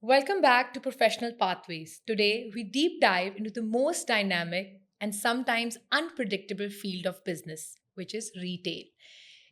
Welcome back to Professional Pathways. Today, we deep dive into the most dynamic and sometimes unpredictable field of business, which is retail.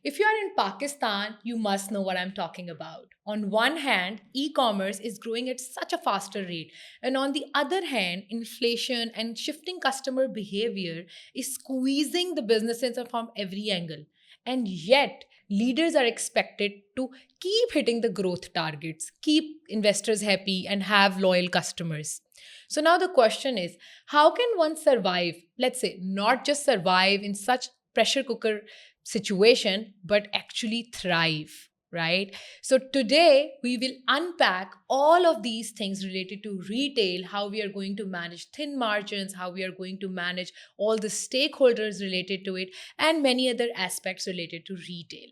If you are in Pakistan, you must know what I'm talking about. On one hand, e commerce is growing at such a faster rate, and on the other hand, inflation and shifting customer behavior is squeezing the businesses from every angle. And yet, leaders are expected to keep hitting the growth targets, keep investors happy, and have loyal customers. So, now the question is, how can one survive? Let's say, not just survive in such pressure cooker situation, but actually thrive, right? So, today we will unpack all of these things related to retail, how we are going to manage thin margins, how we are going to manage all the stakeholders related to it, and many other aspects related to retail.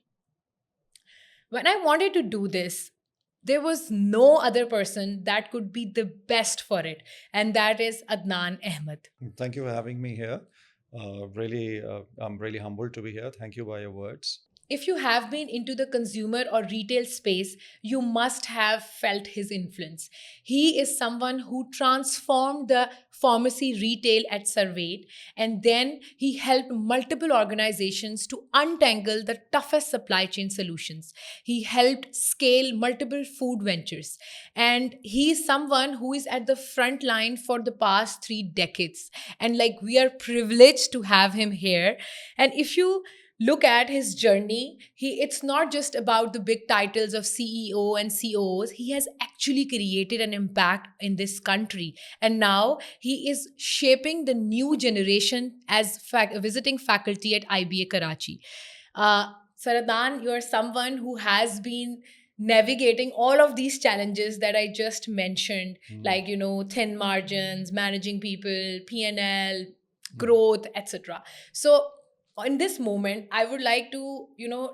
When I wanted to do this, there was no other person that could be the best for it, and that is Adnan Ahmed. Thank you for having me here. I'm really humbled to be here. Thank you by your words. If you have been into the consumer or retail space, you must have felt his influence. He is someone who transformed the pharmacy retail at Surveyed, and then he helped multiple organizations to untangle the toughest supply chain solutions. He helped scale multiple food ventures, and he is someone who is at the front line for the past 3 decades. And like we are privileged to have him here. And if you look at his journey, it's not just about the big titles of CEO and COOs. He has actually created an impact in this country, and now he is shaping the new generation as visiting faculty at IBA Karachi. Saradan, you are someone who has been navigating all of these challenges that I just mentioned, Mm, like thin margins, managing people, P&L, mm. growth, etc. So in this moment, I would like to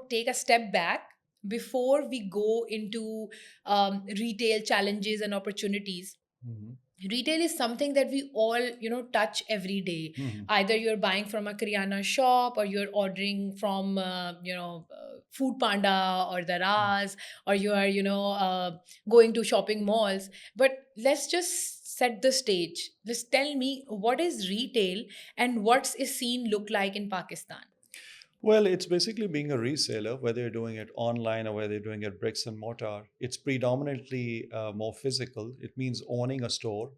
take a step back before we go into retail challenges and opportunities. Mhm. Retail is something that we all touch every day. Mhm. Either you're buying from a Kriana shop, or you're ordering from Food Panda or Mm. Daraz, or you are going to shopping malls. But let's just set the stage. Just tell me, what is retail and what's a scene look like in Pakistan? Well, it's basically being a reseller, whether you're doing it online or whether you're doing it bricks and mortar. It's predominantly more physical. It means owning a store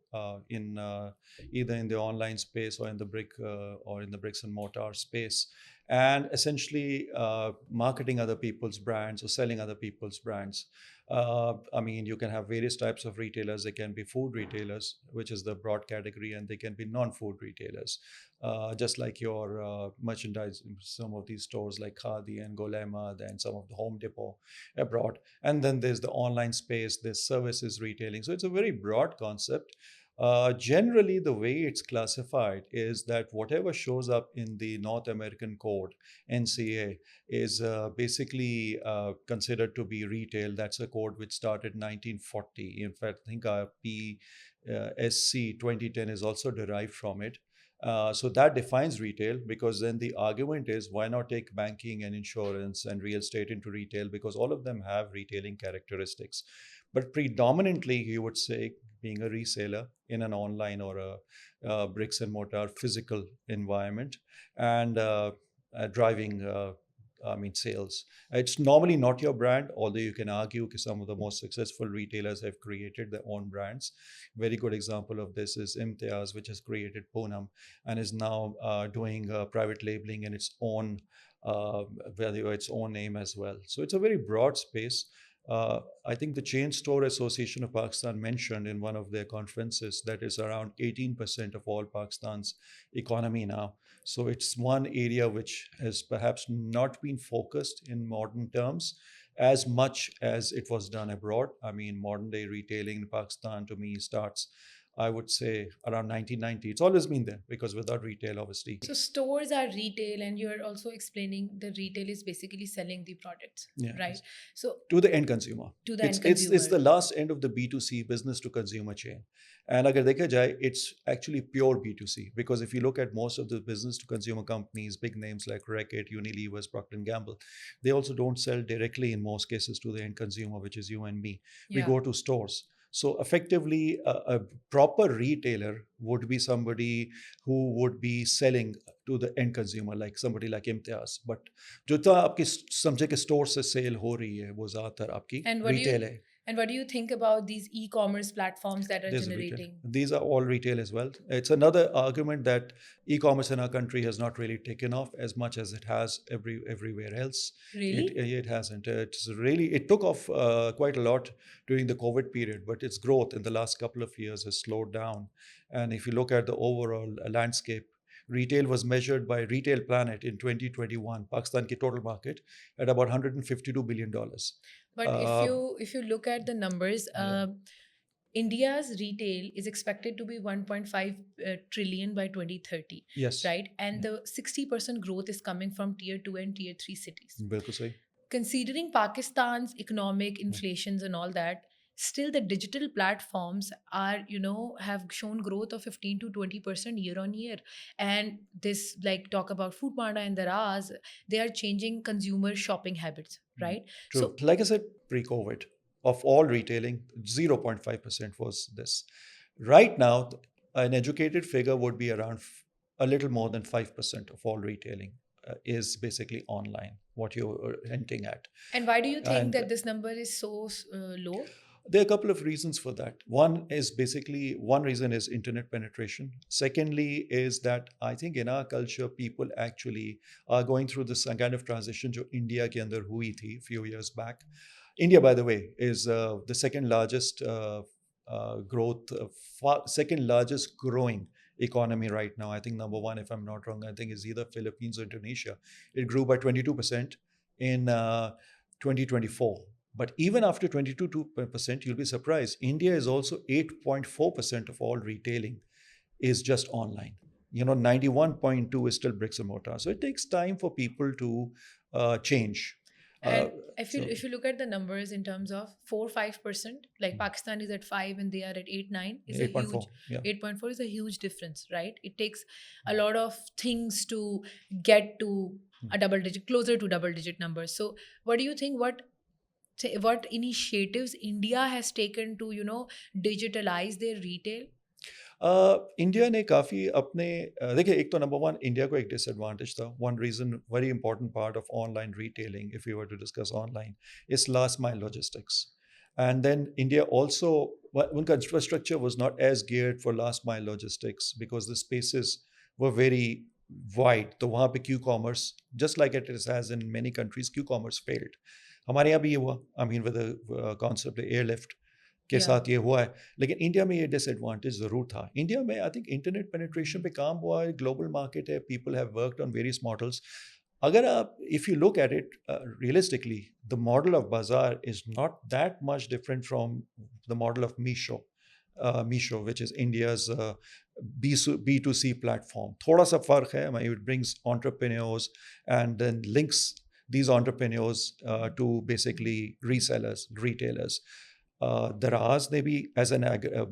in either in the online space or in the bricks and mortar space, and essentially marketing other people's brands or selling other people's brands. I mean, you can have various types of retailers. They can be food retailers, which is the broad category, and they can be non-food retailers, just like your merchandise, some of these stores like Khadi and Golema, then some of the Home Depot abroad. And then there's the online space, there's services retailing. So it's a very broad concept. Generally, the way it's classified is that whatever shows up in the North American Code, NCA, is basically considered to be retail. That's a code which started 1940. In fact, I think our PSC 2010 is also derived from it. So that defines retail, because then the argument is, why not take banking and insurance and real estate into retail, because all of them have retailing characteristics. But predominantly, you would say, being a reseller in an online or a bricks and mortar physical environment, and driving sales. It's normally not your brand, although you can argue some of the most successful retailers have created their own brands. Very good example of this is Imtiaz, which has created Poonam and is now doing private labeling in its own value, its own name as well. So it's a very broad space. I think the Chain Store Association of Pakistan mentioned in one of their conferences that is around 18% of all Pakistan's economy now. So it's one area which has perhaps not been focused in modern terms as much as it was done abroad. I mean, modern day retailing in Pakistan to me starts, I would say, around 1990. It's always been there, because without retail, obviously. So stores are retail, and you're also explaining the retail is basically selling the products, Yeah. right? So To the end consumer. to the It's end it's it's consumer. the last end of the B2C, business to consumer chain. And agar dekha jaye, it's actually pure B2C, because if you look at most of the business to consumer companies, big names like Reckitt, Unilever's, Procter and Gamble, they also don't sell directly in most cases to the end consumer, which is you and me. We Yeah. go to stores. So effectively, a proper retailer would be somebody who would be selling to the end consumer, like somebody like Imtiaz. But जो तो आपकी समझे कि store से cell हो रही है वो ज़्यादातर आपकी And what do you retail है. and what do you think about these e-commerce platforms that are There's a retail. generating? These are all retail as well. It's another argument that e-commerce in our country has not really taken off as much as it has everywhere else. Really? It hasn't. It took off quite a lot during the COVID period, but its growth in the last couple of years has slowed down. And if you look at the overall landscape, retail was measured by Retail Planet in 2021, Pakistan ki total market, at about $152 billion. But if you look at the numbers, Yeah. India's retail is expected to be 1.5 trillion by 2030, Yes. right? And the 60% growth is coming from tier 2 and tier 3 cities. बिल्कुल सही. Considering Pakistan's economic inflations and all that, still the digital platforms are, have shown growth of 15 to 20% year on year. And this, like, talk about Food Panda and Daraz, they are changing consumer shopping habits, right? True. So, Like I said, pre-COVID, of all retailing, 0.5% was this. Right now, an educated figure would be around a little more than 5% of all retailing is basically online, what you're hinting at. and why do you think And that this number is so low? there are a couple of reasons for that. One reason is internet penetration. Secondly, is that I think in our culture, people actually are going through this kind of transition जो India के अंदर हुई थी few years back. India, by the way, is the second largest second largest growing economy right now. I think number one, if I'm not wrong, I think is either Philippines or Indonesia. It grew by 22% in 2024. But even after 22%, you'll be surprised. India is also 8.4% of all retailing is just online. 91.2 is still bricks and mortar. So it takes time for people to change. And if you look at the numbers in terms of 4-5%, like Pakistan is at 5 and they are at 8-9, is 8.4, yeah. 8.4 is a huge difference, right? It takes a lot of things to get to a double digit, closer to double digit numbers. So what do you think? What initiatives India has taken to digitalize their retail? India ने काफ़ी अपने देखिए एक तो number one India को एक disadvantage था one reason very important part of online retailing if you were to discuss online is last mile logistics and then India also उनका infrastructure was not as geared for last mile logistics because the spaces were very wide तो वहाँ पे Q commerce just like it is has in many countries Q commerce failed हमारे यहाँ भी ये हुआ I mean with concept Airlift के साथ ये हुआ है लेकिन इंडिया में ये डिसएडवांटेज ज़रूर था इंडिया में आई थिंक इंटरनेट पेनिट्रेशन पे काम हुआ है ग्लोबल मार्केट है people have worked on various models अगर आप if you look at it realistically the model of Bazaar is not that much different from the model of Meesho which is India's B2C platform थोड़ा सा फ़र्क है it brings entrepreneurs and then links these entrepreneurs to basically resellers retailers दराज ने भी as an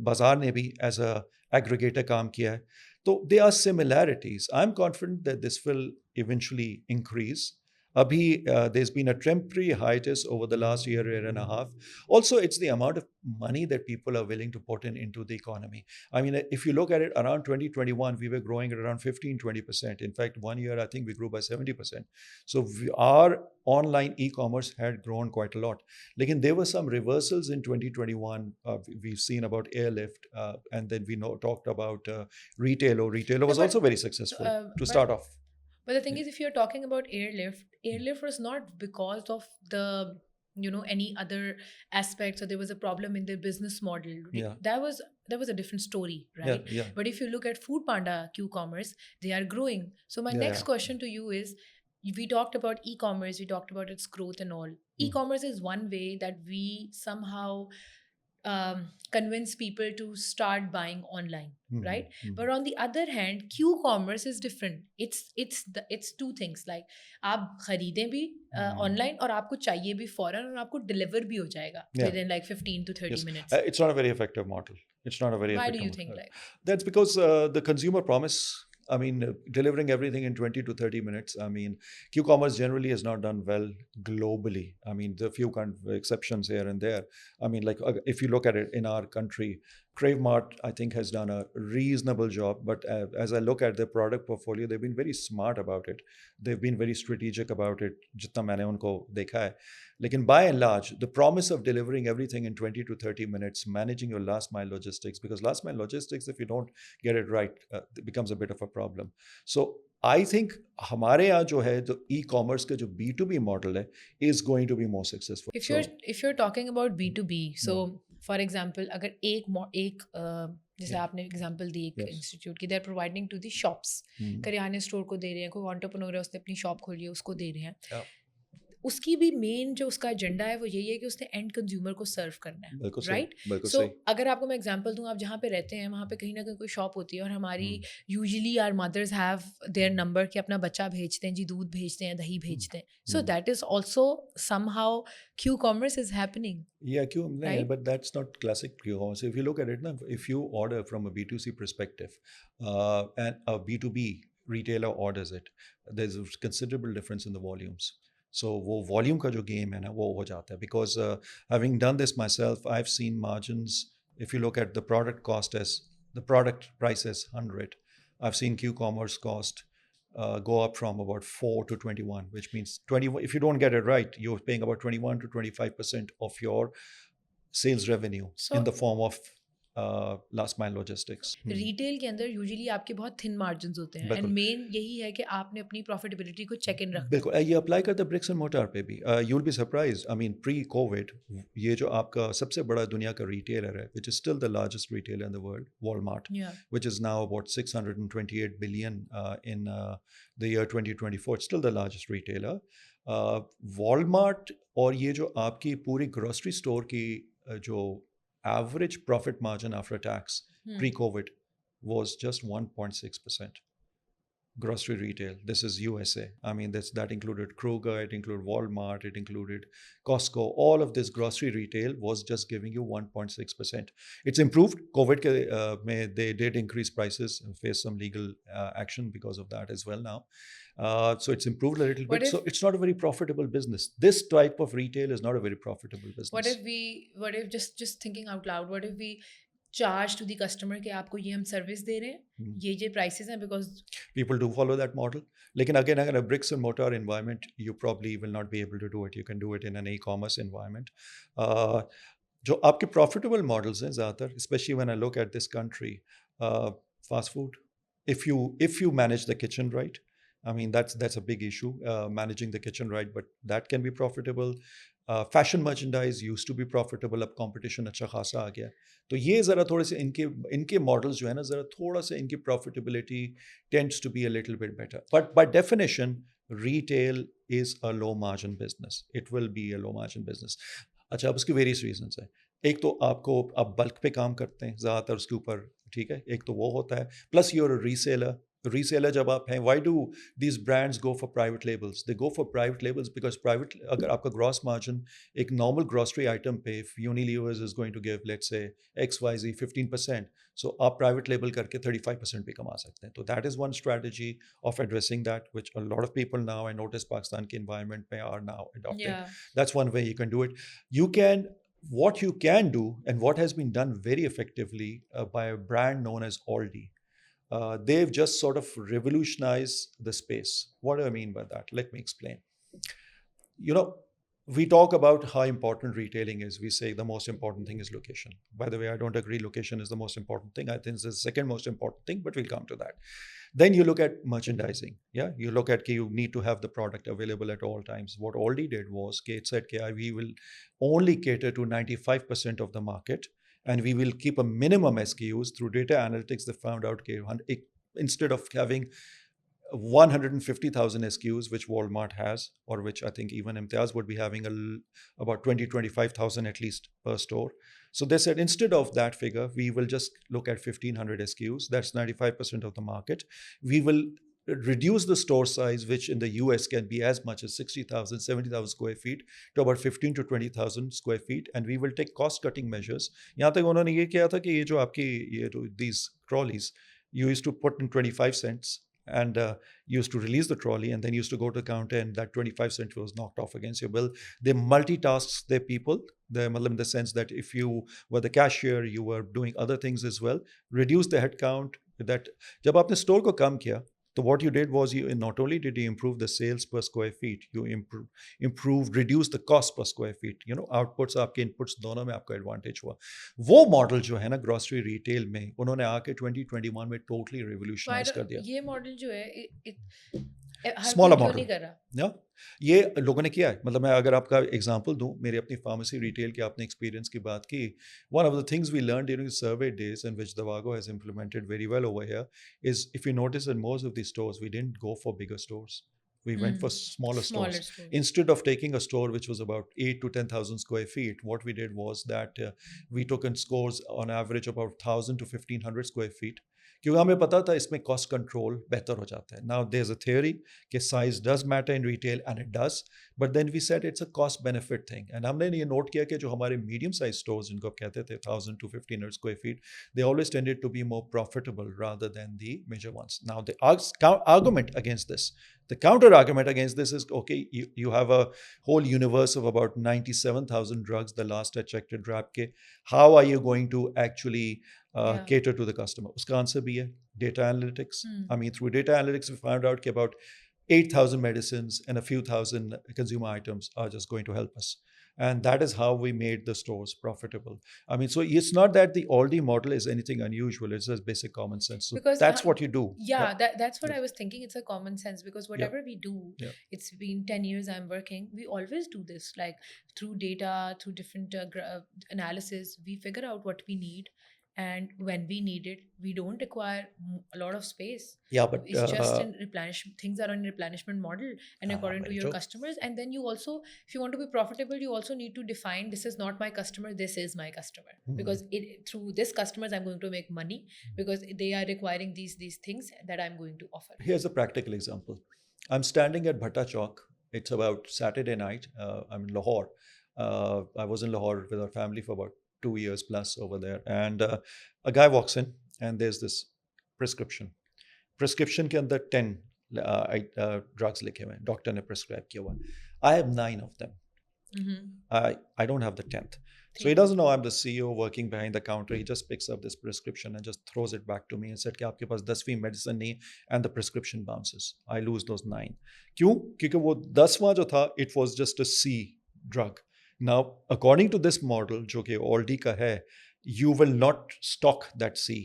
बाजार ने भी एज अ एग्रीगेटर काम किया है तो they are similarities I am confident that this will eventually increase Abhi, there's been a temporary hiatus over the last year and a half. Also, it's the amount of money that people are willing to put into the economy. I mean, if you look at it, around 2021, we were growing at around 15-20%. In fact, one year, I think we grew by 70%. So our online e-commerce had grown quite a lot. Like, there were some reversals in 2021. We've seen about airlift, and then we talked about retailer. Retailer was also very successful to start off. But the thing is, if you're talking about airlift was not because of the any other aspects or there was a problem in their business model. Yeah. That was a different story, right? Yeah. But if you look at Food Panda Q-commerce, they are growing. So my next question to you is, we talked about e-commerce, we talked about its growth and all. E-commerce is one way that we somehow convince people to start buying online, right? But on the other hand, Q-commerce is different. It's two things, like आप खरीदें भी online और आपको चाहिए भी फौरन और आपको deliver भी हो जाएगा within like 15 to 30 minutes. It's not a very effective model. It's not a very Why effective do you model. think like? That's because the consumer promise I mean, delivering everything in 20 to 30 minutes. I mean, Q-commerce generally has not done well globally. I mean, there are few kind of exceptions here and there. I mean, like if you look at it in our country, Crave Mart, I think, has done a reasonable job. But as I look at their product portfolio, they've been very smart about it. They've been very strategic about it. जितना मैंने उनको देखा है. Like by and large, the promise of delivering everything in 20 to 30 minutes, managing your last mile logistics, because last mile logistics, if you don't get it right, it becomes a bit of a problem. So I think हमारे यहाँ जो है तो e-commerce का जो B2B model है is going to be more successful. If you're talking about B2B, so for example, अगर एक जैसे आपने एग्जांपल दी एक इंस्टीट्यूट की, they are providing to the shops, करियाने स्टोर को दे रहे हैं, कोई एंटरप्रेन्योर है उसने अपनी शॉप खोली है उसको दे रहे हैं, उसकी भी मेन जो उसका एजेंडा है वो यही है कि उसने एंड कंज्यूमर को सर्व करना है, राइट? सो अगर आपको मैं एग्जांपल दूं, आप जहाँ पे रहते हैं वहाँ पे कहीं ना कहीं कोई शॉप होती है और हमारी usually our mothers have their number कि अपना बच्चा भेजते हैं जी, दूध भेजते हैं, दही भेजते हैं. So that is also somehow Q commerce is happening. Yeah, right? But that's not classic Q-commerce. If you look at it, if you order from a B2C perspective and a B2B retailer orders it, there's a considerable difference in the volumes. So वो volume का जो game है ना वो हो जाता है, because having done this myself, I've seen margins. If you look at the product cost as the product price as 100, I've seen Q-commerce cost go up from about 4 to 21, which means 21. If you don't get it right, you're paying about 21 to 25% of your sales revenue in the form of last mile logistics. Retail के अंदर usually आपके बहुत thin margins होते हैं and main यही है कि आपने अपनी प्रॉफिटेबिलिटी को चेक इन रखना. बिल्कुल, ये अप्लाई करते हैं ब्रिक्स एंड मोर्टार पे भी. You will be surprised. I mean pre Covid ये जो आपका सबसे बड़ा दुनिया का रिटेलर है, which is still the largest retailer in the world, Walmart, which is now about 628 billion in the year 2024. It's still the largest retailer. Walmart और ये जो आपकी पूरी ग्रोसरी स्टोर की जो average profit margin after tax pre-COVID was just 1.6%. Grocery retail. This is USA. I mean, that included Kroger, it included Walmart, it included Costco. All of this grocery retail was just giving you 1.6%. It's improved. COVID they did increase prices and face some legal action because of that as well now. So it's improved a little bit. So it's not a very profitable business. This type of retail is not a very profitable business. What if just thinking out loud, what if we charge to the customer कि आपको ये हम service दे रहे हैं, ये prices हैं, because people do follow that model. लेकिन again, अगर a bricks and mortar environment, you probably will not be able to do it. You can do it in an e-commerce environment. जो आपके profitable models हैं ज़्यादातर, especially when I look at this country, fast food. If you manage the kitchen right, I mean that's a big issue, managing the kitchen right, but that can be profitable. Fashion merchandise used to be profitable, अब competition अच्छा खासा आ गया. तो ये ज़रा थोड़े से इनके मॉडल्स जो है ना, ज़रा थोड़ा सा इनकी profitability tends to be a little bit better. But by definition retail is a low margin business. It will be a low margin business. अच्छा, अब उसकी वेरियस रीजंस हैं. एक तो आपको आप बल्क पे काम करते हैं ज़्यादातर उसके ऊपर, ठीक है, एक तो वो होता है. प्लस यूर अ रीसेलर जब आप हैं, why do these brands go for private labels? They go for private labels because private, अगर आपका ग्रॉस मार्जिन एक नॉर्मल ग्रॉसरी आइटम पे, if Unilever's is going to give let's say XYZ 15%, so आप private label करके 35% भी कमा सकते हैं. तो that is one strategy of addressing that, which a lot of people now, I notice Pakistan के एनवायरनमेंट में are now adopting. That's one way you can do it. You can, what you can do and what has been done very effectively by a brand known as Aldi. They've just sort of revolutionized the space. What do I mean by that? Let me explain. You know, we talk about how important retailing is. We say the most important thing is location. By the way, I don't agree location is the most important thing. I think it's the second most important thing, but we'll come to that. Then you look at merchandising. Yeah, you look at you need to have the product available at all times. What Aldi did was, it said, we will only cater to 95% of the market, and we will keep a minimum SKUs. Through data analytics, they found out instead of having 150,000 SKUs, which Walmart has, or which I think even Imtiaz would be having about 25,000 at least per store. So they said, instead of that figure, we will just look at 1,500 SKUs. That's 95% of the market. We will reduce the store size, which in the US can be as much as 60,000, 70,000 square feet, to about 15 to 20,000 square feet, and we will take cost-cutting measures. यहाँ तक उन्होंने ये किया था कि ये जो आपकी these trolleys, You used to put in 25 cents and used to release the trolley and then used to go to the counter and that 25 cents was knocked off against your bill. They multitask their people. They, in the sense that if you were the cashier, you were doing other things as well. Reduce the headcount. That जब आपने store को कम किया, so what you did was you not only did you improve the sales per square feet, you improved, reduced the cost per square feet. You know, outputs आपके inputs दोनों में आपका advantage हुआ. वो मॉडल जो है ना ग्रोसरी रिटेल में उन्होंने आके 2021 में टोटली रिवोल्यूशनाइज कर दिया. ये मॉडल जो है हर स्मॉलर कोई क्यों नहीं मॉडल कर रहा? या ये लोगों ने किया है. मतलब मैं अगर आपका एग्जांपल दूं, मेरी अपनी फार्मेसी रिटेल के आपने एक्सपीरियंस की बात की. One of the things we learn during survey days and which Dawago has implemented very well over here is if you notice in most of the stores we didn't go for bigger stores. We went for smaller Smaller stores. stores. Instead of taking a store which was about 8 to 10,000 square feet, what we did was that we took in stores on average about 1,000 to 1,500 square feet. क्योंकि हमें पता था इसमें cost control बेहतर हो जाता है. Now there is a theory कि size does matter in retail and it does, but then we said it's a cost benefit thing. And हमने ये नोट किया कि जो हमारे मीडियम साइज स्टोर्स जिनको आप कहते थे 1,000 to 1,500 square feet, they always tended to be more profitable rather than the major ones. Now the argument against this, the counter argument against this is, okay, you have a whole universe of about 97,000 drugs the last I checked at Rapke. How are you going to actually cater to the customer? Uska answer bhi hai data analytics. I mean, through data analytics, we found out that about 8,000 medicines and a few thousand consumer items are just going to help us. And that is how we made the stores profitable. I mean, so it's not that the Aldi model is anything unusual. It's just basic common sense. So Because that's what you do. yeah, that's what I was thinking. It's a common sense because whatever we do, it's been 10 years I'm working, we always do this, like through data, through different analysis, we figure out what we need, and when we need it, we don't require a lot of space. Yeah, but It's just in replenishment. Things are on replenishment model and according to your true. customers. And then you also, if you want to be profitable, you also need to define, this is not my customer, this is my customer. Because through this customers, I'm going to make money because they are requiring these things that I'm going to offer. Here's a practical example. I'm standing at Bhatta Chowk. It's about Saturday night. I'm in Lahore. I was in Lahore with our family for about 2 years plus over there. And a guy walks in and there's this prescription के अंदर 10 drugs लिखे हुए हैं, doctor ने prescribe किया हुआ. I have 9 of them. I don't have the 10th. So he doesn't know I'm the CEO working behind the counter. He just picks up this prescription and just throws it back to me and said कि आपके पास 10वीं medicine नहीं, and the prescription bounces. I lose those 9. क्यों? क्योंकि वो 10वां जो था, it was just a C drug. Now, according to this model, जो कि Aldi का है, you will not stock that C,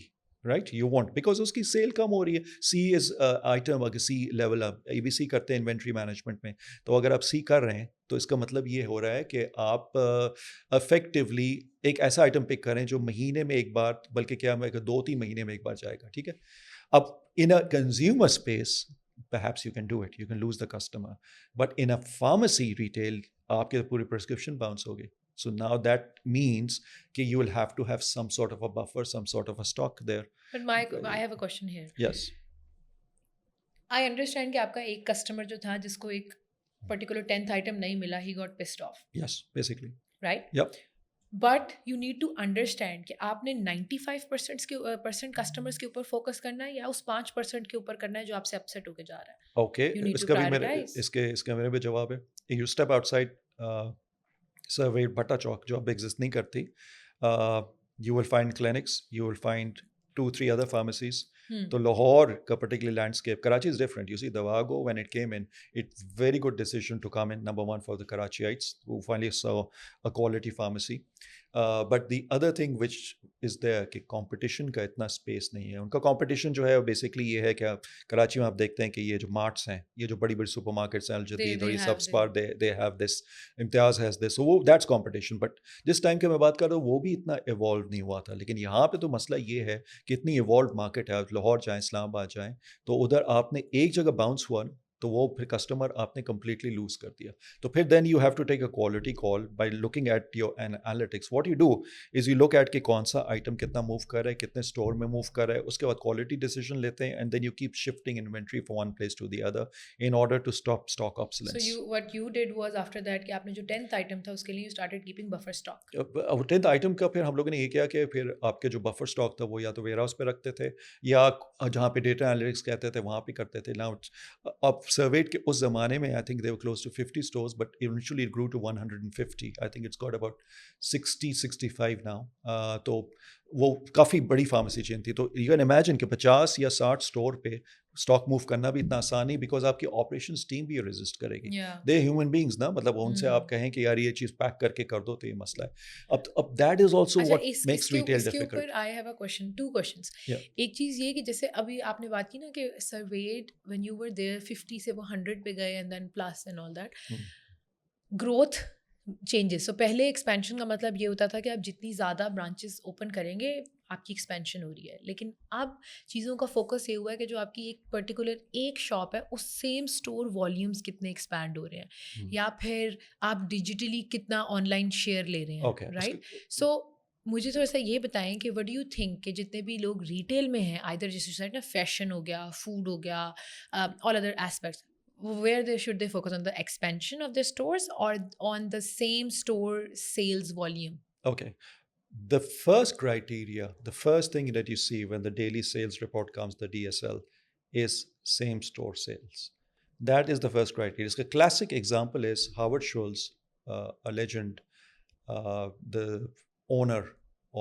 right? You won't, because उसकी सेल कम हो रही है. C is item, अगर C level up, ABC करते हैं इन्वेंट्री मैनेजमेंट में, तो अगर आप C कर रहे हैं तो इसका मतलब ये हो रहा है कि आप effectively एक ऐसा आइटम पिक करें जो महीने में एक बार, बल्कि क्या मैं 2-3 महीने में एक बार जाएगा. ठीक है. अब in a consumer space, perhaps you can do it. You can lose the customer. But in a pharmacy retail, आपके पूरी prescription bounce होगी. So now that means that you will have to have some sort of a buffer, some sort of a stock there. But I have a question here. Yes. I understand कि आपका एक customer जो था जिसको एक particular 10th item नहीं मिला, he got pissed off. Yes, basically. Right? Yep. But you need to understand कि आपने 95% customers के ऊपर focus करना है या उस 5% के ऊपर करना है जो आपसे upset होके जा रहा है. Okay. You need to prioritize. इसका मेरे भी जवाब है. You step outside survey Bhatta Chowk जो अब exist नहीं करती. You will find clinics. You will find 2-3 other pharmacies. So Lahore ka particular landscape. Karachi is different. You see, Davago, when it came in, it's very good decision to come in, number one, for the Karachiites who finally saw a quality pharmacy. But the other thing which is there कि competition का इतना space नहीं है. उनका competition जो है basically ये है कि कराची में आप देखते हैं कि ये जो marts हैं, ये जो बड़ी-बड़ी supermarkets हैं, Al-Jadid और ये सब Spar, they have this, Imtiaz has this. So that's competition. But this time के मैं बात कर रहा हूँ वो भी इतना evolve नहीं हुआ था. लेकिन यहाँ पे तो मसला ये है कि इतनी evolved market है. लाहौर जाएं, इस्लामाबाद जाएं, तो उधर आपने एक जगह bounce हुआ तो वो फिर कस्टमर आपने completely lose कर दिया. तो फिर then you have to take a quality call by looking at your analytics. What you do is you look at कि कौन सा item कितना move कर रहा है, कितने store में move कर रहा है, उसके बाद quality decision लेते हैं, and then you keep shifting inventory from one place to the other in order to stop stock So obsolescence. what you did was after that कि आपने जो 10th item था उसके लिए you started keeping buffer stock. अब 10th item का फिर हम लोगों ने ये किया कि फिर आपके जो बफर स्टॉक था वो या तो वेयर हाउस पे रखते थे या जहाँ पे डेटा एनालिटिक्स कहते थे वहाँ पे करते थे. नाउ अब सर्वेट के उस ज़माने में I think they were close to 50 stores but eventually it grew to 150. I think it's got about 60-65 now. तो वो काफ़ी बड़ी फार्मेसी चेन थी. तो यू कैन इमेजिन कि 50 या 60 स्टोर पे स्टॉक मूव करना भी इतना आसान नहीं बिकॉज आपकी ऑपरेशंस टीम भी रेजिस्ट करेगी. Yeah. दे ह्यूमन बींग्स ना, मतलब उनसे आप कहें कि यार ये चीज़ पैक करके कर दो तो ये मसला है. अब दैट इज ऑल्सो अच्छा व्हाट मेक्स रिटेल इसके डिफिकल्ट. ऊपर I have a question, two questions. Yeah. एक चीज ये कि जैसे अभी आपने बात की ना कि Servaid when you were there 50 से वो 100 पे गए and then plus and all that growth changes. So पहले एक्सपेंशन का मतलब ये होता था कि आप जितनी ज़्यादा ब्रांचेस ओपन करेंगे आपकी एक्सपेंशन हो रही है, लेकिन अब चीज़ों का फोकस ये हुआ है कि जो आपकी एक पर्टिकुलर एक शॉप है उस सेम स्टोर वॉल्यूम्स कितने एक्सपैंड हो रहे हैं या फिर आप डिजिटली कितना ऑनलाइन शेयर ले रहे Okay. हैं, राइट? सो मुझे थोड़ा सा ये बताएं कि व्हाट डू यू थिंक कि जितने भी लोग रिटेल में हैं, आइदर जैसे ना फैशन हो गया, फूड हो गया, all other aspects, where should they focus on the expansion of their stores or on the same store sales volume? Okay. The first criteria, the first thing that you see when the daily sales report comes, the DSL, is same store sales. That is the first criteria. A classic example is Howard Schultz, a legend, the owner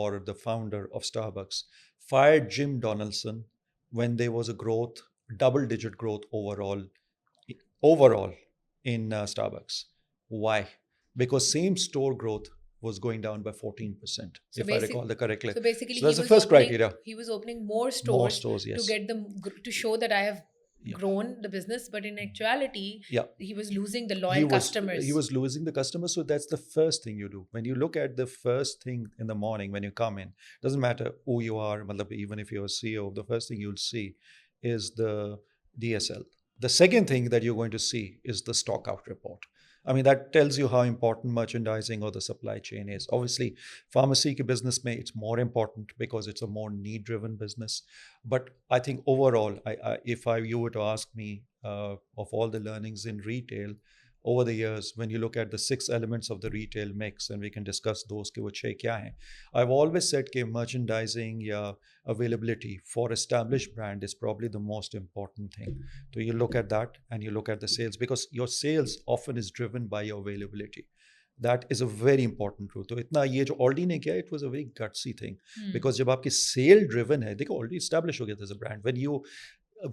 or the founder of Starbucks, fired Jim Donaldson when there was a growth, double-digit growth overall in Starbucks. Why? Because same store growth was going down by 14%, So if I recall the correctly. So basically, So that's the first criteria. he was opening more More stores stores, yes. to get them to show that I have Yeah. grown the business, but in actuality, Yeah. he was losing the He loyal was customers. he was losing the customers. So that's the first thing you do. When you look at the first thing in the morning when you come in, doesn't matter who you are, matlab, even if you're a CEO, the first thing you'll see is the DSL. The second thing that you're going to see is the stock out report. I mean, that tells you how important merchandising or the supply chain is. Obviously, pharmacy business may it's more important because it's a more need-driven business. But I think overall, if you were to ask me of all the learnings in retail over the years, when you look at the 6 elements of the retail mix, and we can discuss those कि वो 6 क्या हैं, I've always said कि merchandising या availability for established brand is probably the most important thing. So you look at that and you look at the sales because your sales often is driven by your availability. That is a very important truth. तो इतना ये जो Aldi ने किया, it was a very gutsy thing because जब आपकी sale driven है, देखो Aldi established हो गया as a brand.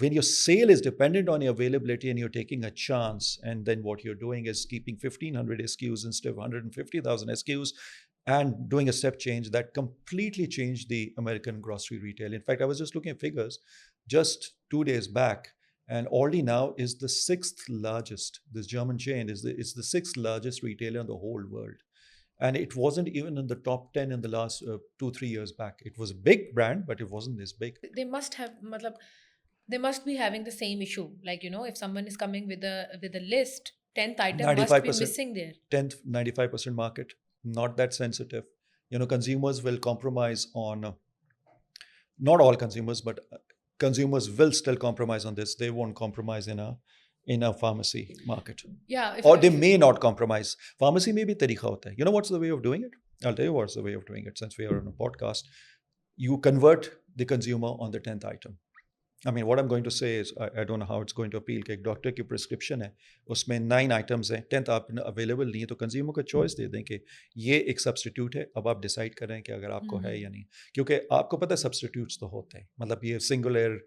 When your sale is dependent on your availability and you're taking a chance, and then what you're doing is keeping 1,500 SKUs instead of 150,000 SKUs and doing a step change that completely changed the American grocery retail. In fact, I was just looking at figures just 2 days back, and Aldi now is the 6th largest. This German chain is the 6th largest retailer in the whole world. And it wasn't even in the top 10 in the last 2-3 years back. It was a big brand, but it wasn't this big. They must have, matlab, they must be having the same issue. Like, if someone is coming with a list, 10th item must be missing there. 10th, 95% market, not that sensitive. Consumers will compromise on, not all consumers, but consumers will still compromise on this. They won't compromise in a pharmacy market. Yeah. Or they may not compromise. Pharmacy may be tarika hota hai. You know what's the way of doing it? I'll tell you what's the way of doing it since we are on a podcast. You convert the consumer on the 10th item. I mean, what I'm going to say is, I don't know how it's going to appeal कि एक doctor की prescription है, उसमें 9 items हैं, 10th आप available नहीं है, तो कंज्यूमर को चॉइस दे दें कि ये एक सब्सटीट्यूट है, अब आप डिसाइड करें कि अगर आपको है या नहीं. क्योंकि आपको पता है सब्सटीट्यूट्स तो होते हैं, मतलब ये सिंगल एयर